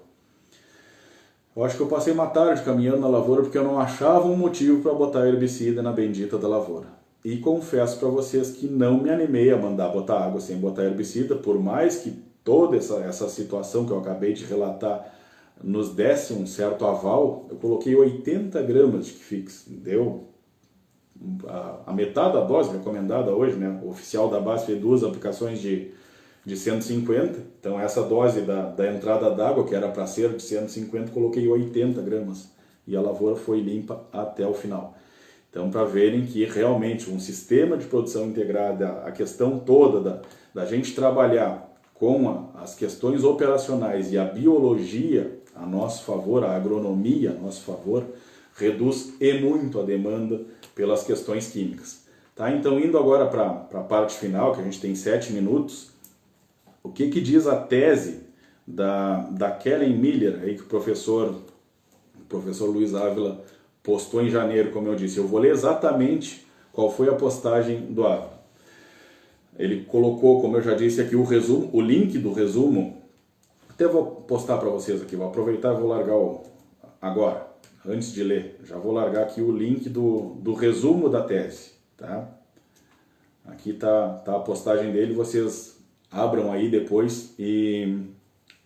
Eu acho que eu passei uma tarde caminhando na lavoura porque eu não achava um motivo para botar herbicida na bendita da lavoura. E confesso para vocês que não me animei a mandar botar água sem botar herbicida, por mais que toda essa situação que eu acabei de relatar nos desse um certo aval. Eu coloquei 80 gramas de Kifix, deu a metade da dose recomendada hoje, né? O oficial da base fez 2 aplicações de 150, então essa dose da entrada d'água, que era para ser de 150, coloquei 80 gramas e a lavoura foi limpa até o final. Então, para verem que realmente um sistema de produção integrada, a questão toda da gente trabalhar com as questões operacionais e a biologia a nosso favor, a agronomia a nosso favor, reduz e muito a demanda pelas questões químicas. Tá? Então, indo agora para a parte final, que a gente tem 7 minutos, o que diz a tese da Kellen Miller, aí que o professor Luiz Ávila postou em janeiro, como eu disse. Eu vou ler exatamente qual foi a postagem do Ávila. Ele colocou, como eu já disse aqui, o resumo, o link do resumo. Até vou postar para vocês aqui, vou aproveitar e vou largar agora, antes de ler. Já vou largar aqui o link do resumo da tese. Tá? Aqui tá a postagem dele, vocês abram aí depois e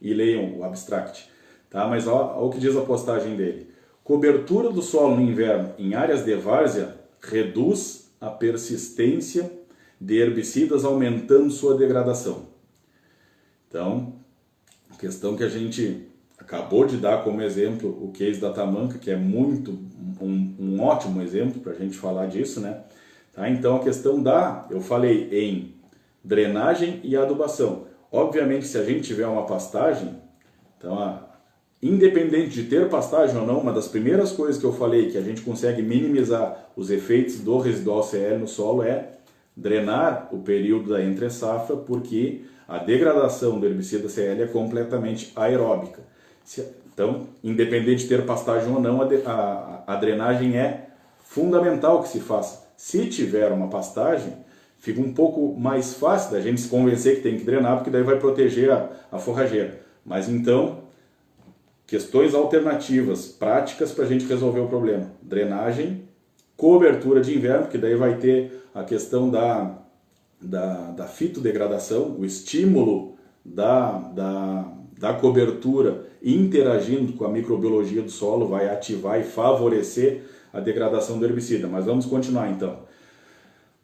leiam o abstract. Tá? Mas olha o que diz a postagem dele. Cobertura do solo no inverno em áreas de várzea reduz a persistência de herbicidas, aumentando sua degradação. Então, a questão que a gente acabou de dar como exemplo, o case da tamanca, que é muito um ótimo exemplo para a gente falar disso, né? Tá? Então, a questão eu falei em drenagem e adubação. Obviamente, se a gente tiver uma pastagem, então, independente de ter pastagem ou não, uma das primeiras coisas que eu falei que a gente consegue minimizar os efeitos do residual CL no solo é drenar o período da entre-safra, porque a degradação do herbicida CL é completamente aeróbica. Então, independente de ter pastagem ou não, a drenagem é fundamental que se faça. Se tiver uma pastagem, fica um pouco mais fácil da gente se convencer que tem que drenar, porque daí vai proteger a forrageira. Mas então, questões alternativas, práticas para a gente resolver o problema. Drenagem, cobertura de inverno, porque daí vai ter a questão da fitodegradação, o estímulo da cobertura interagindo com a microbiologia do solo vai ativar e favorecer a degradação do herbicida. Mas vamos continuar então.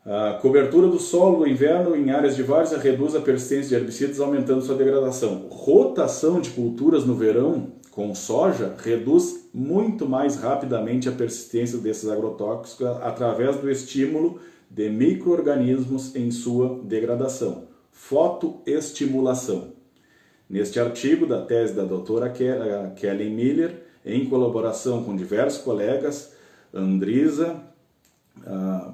A cobertura do solo no inverno em áreas de várzea reduz a persistência de herbicidas, aumentando sua degradação. Rotação de culturas no verão com soja reduz muito mais rapidamente a persistência desses agrotóxicos através do estímulo de micro-organismos em sua degradação. Fotoestimulação. neste artigo da tese da doutora Kellen Miller, em colaboração com diversos colegas, Andrisa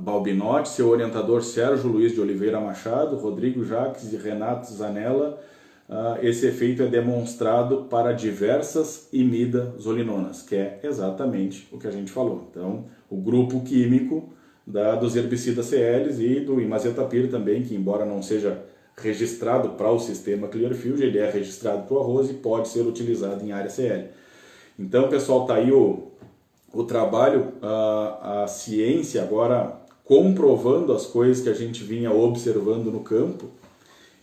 Balbinotti, seu orientador Sérgio Luiz de Oliveira Machado, Rodrigo Jacques e Renato Zanella, esse efeito é demonstrado para diversas imidazolinonas, que é exatamente o que a gente falou. Então, o grupo químico dos herbicidas CLs e do imazetapir também, que embora não seja registrado para o sistema Clearfield, ele é registrado para o arroz e pode ser utilizado em área CL. Então, pessoal, está aí o trabalho, a ciência agora comprovando as coisas que a gente vinha observando no campo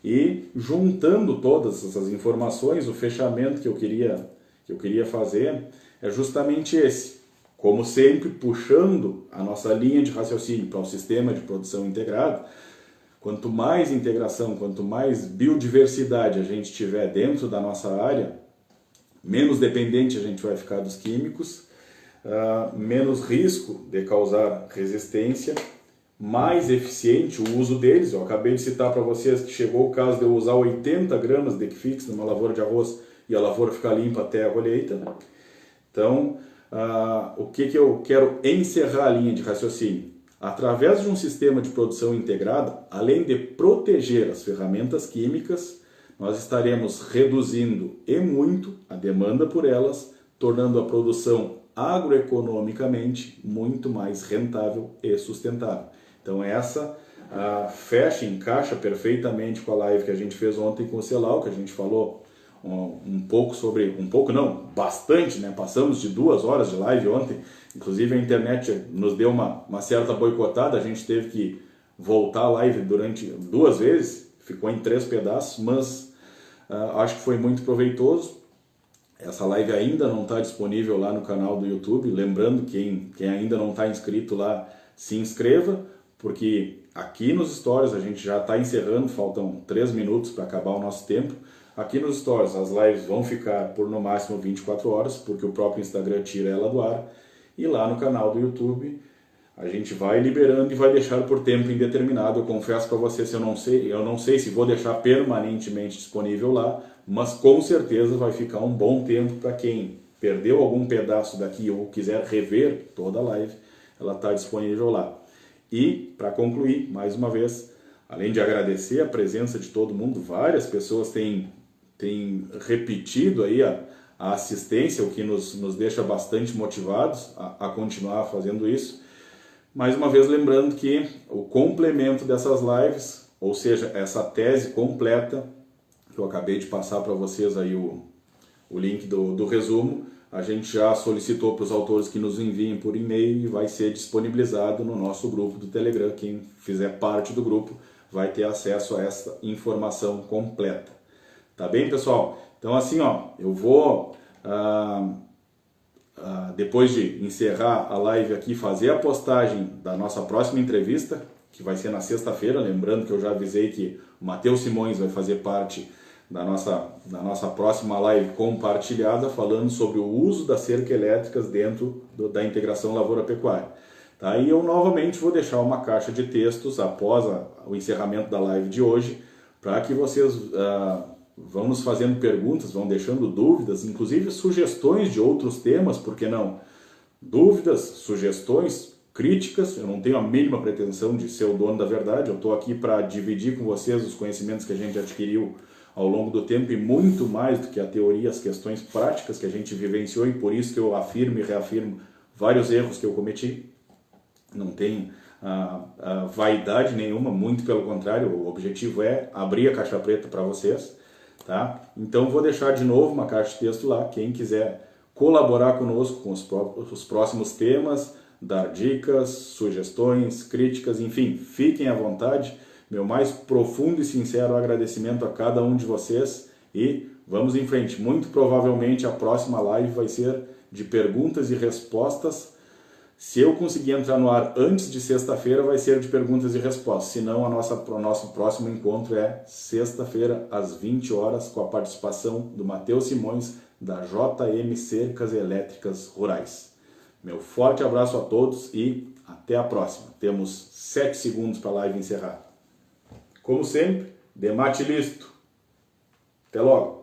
e juntando todas essas informações. O fechamento que eu queria fazer é justamente esse. Como sempre, puxando a nossa linha de raciocínio para um sistema de produção integrado, quanto mais integração, quanto mais biodiversidade a gente tiver dentro da nossa área, menos dependente a gente vai ficar dos químicos, menos risco de causar resistência, mais eficiente o uso deles. Eu acabei de citar para vocês que chegou o caso de eu usar 80 gramas de Equifix numa lavoura de arroz e a lavoura ficar limpa até a colheita. Então, o que eu quero encerrar a linha de raciocínio? Através de um sistema de produção integrada, além de proteger as ferramentas químicas, nós estaremos reduzindo e muito a demanda por elas, tornando a produção agroeconomicamente muito mais rentável e sustentável. Então essa encaixa perfeitamente com a live que a gente fez ontem com o Celal, que a gente falou bastante, né? Passamos de 2 horas de live ontem, inclusive a internet nos deu uma certa boicotada, a gente teve que voltar a live durante 2 vezes, ficou em 3 pedaços, mas acho que foi muito proveitoso. Essa live ainda não está disponível lá no canal do YouTube, lembrando, quem ainda não está inscrito lá, se inscreva, porque aqui nos stories a gente já está encerrando, faltam 3 minutos para acabar o nosso tempo. Aqui nos stories as lives vão ficar por no máximo 24 horas, porque o próprio Instagram tira ela do ar, e lá no canal do YouTube a gente vai liberando e vai deixar por tempo indeterminado. Eu confesso para vocês, eu não sei se vou deixar permanentemente disponível lá, mas com certeza vai ficar um bom tempo para quem perdeu algum pedaço daqui ou quiser rever toda a live, ela está disponível lá. E, para concluir, mais uma vez, além de agradecer a presença de todo mundo, várias pessoas têm repetido aí a assistência, o que nos deixa bastante motivados a continuar fazendo isso. Mais uma vez lembrando que o complemento dessas lives, ou seja, essa tese completa, que eu acabei de passar para vocês aí o link do resumo, a gente já solicitou para os autores que nos enviem por e-mail e vai ser disponibilizado no nosso grupo do Telegram. Quem fizer parte do grupo vai ter acesso a essa informação completa. Tá bem, pessoal? Então assim, eu vou... depois de encerrar a live aqui, fazer a postagem da nossa próxima entrevista, que vai ser na sexta-feira, lembrando que eu já avisei que o Matheus Simões vai fazer parte da nossa próxima live compartilhada, falando sobre o uso das cercas elétricas dentro da integração lavoura-pecuária. Tá? E eu novamente vou deixar uma caixa de textos após o encerramento da live de hoje, para que vocês vão nos fazendo perguntas, vão deixando dúvidas, inclusive sugestões de outros temas, por que não? Dúvidas, sugestões, críticas. Eu não tenho a mínima pretensão de ser o dono da verdade, eu estou aqui para dividir com vocês os conhecimentos que a gente adquiriu ao longo do tempo, e muito mais do que a teoria, as questões práticas que a gente vivenciou, e por isso que eu afirmo e reafirmo vários erros que eu cometi. Não tenho vaidade nenhuma, muito pelo contrário, o objetivo é abrir a caixa preta para vocês. Tá? Então vou deixar de novo uma caixa de texto lá, quem quiser colaborar conosco com os próximos temas, dar dicas, sugestões, críticas, enfim, fiquem à vontade. Meu mais profundo e sincero agradecimento a cada um de vocês e vamos em frente. Muito provavelmente a próxima live vai ser de perguntas e respostas. Se eu conseguir entrar no ar antes de sexta-feira, vai ser de perguntas e respostas. Se não, o nosso próximo encontro é sexta-feira, às 20 horas, com a participação do Matheus Simões, da JM Cercas Elétricas Rurais. Meu forte abraço a todos e até a próxima. Temos 7 segundos para a live encerrar. Como sempre, demate listo. Até logo.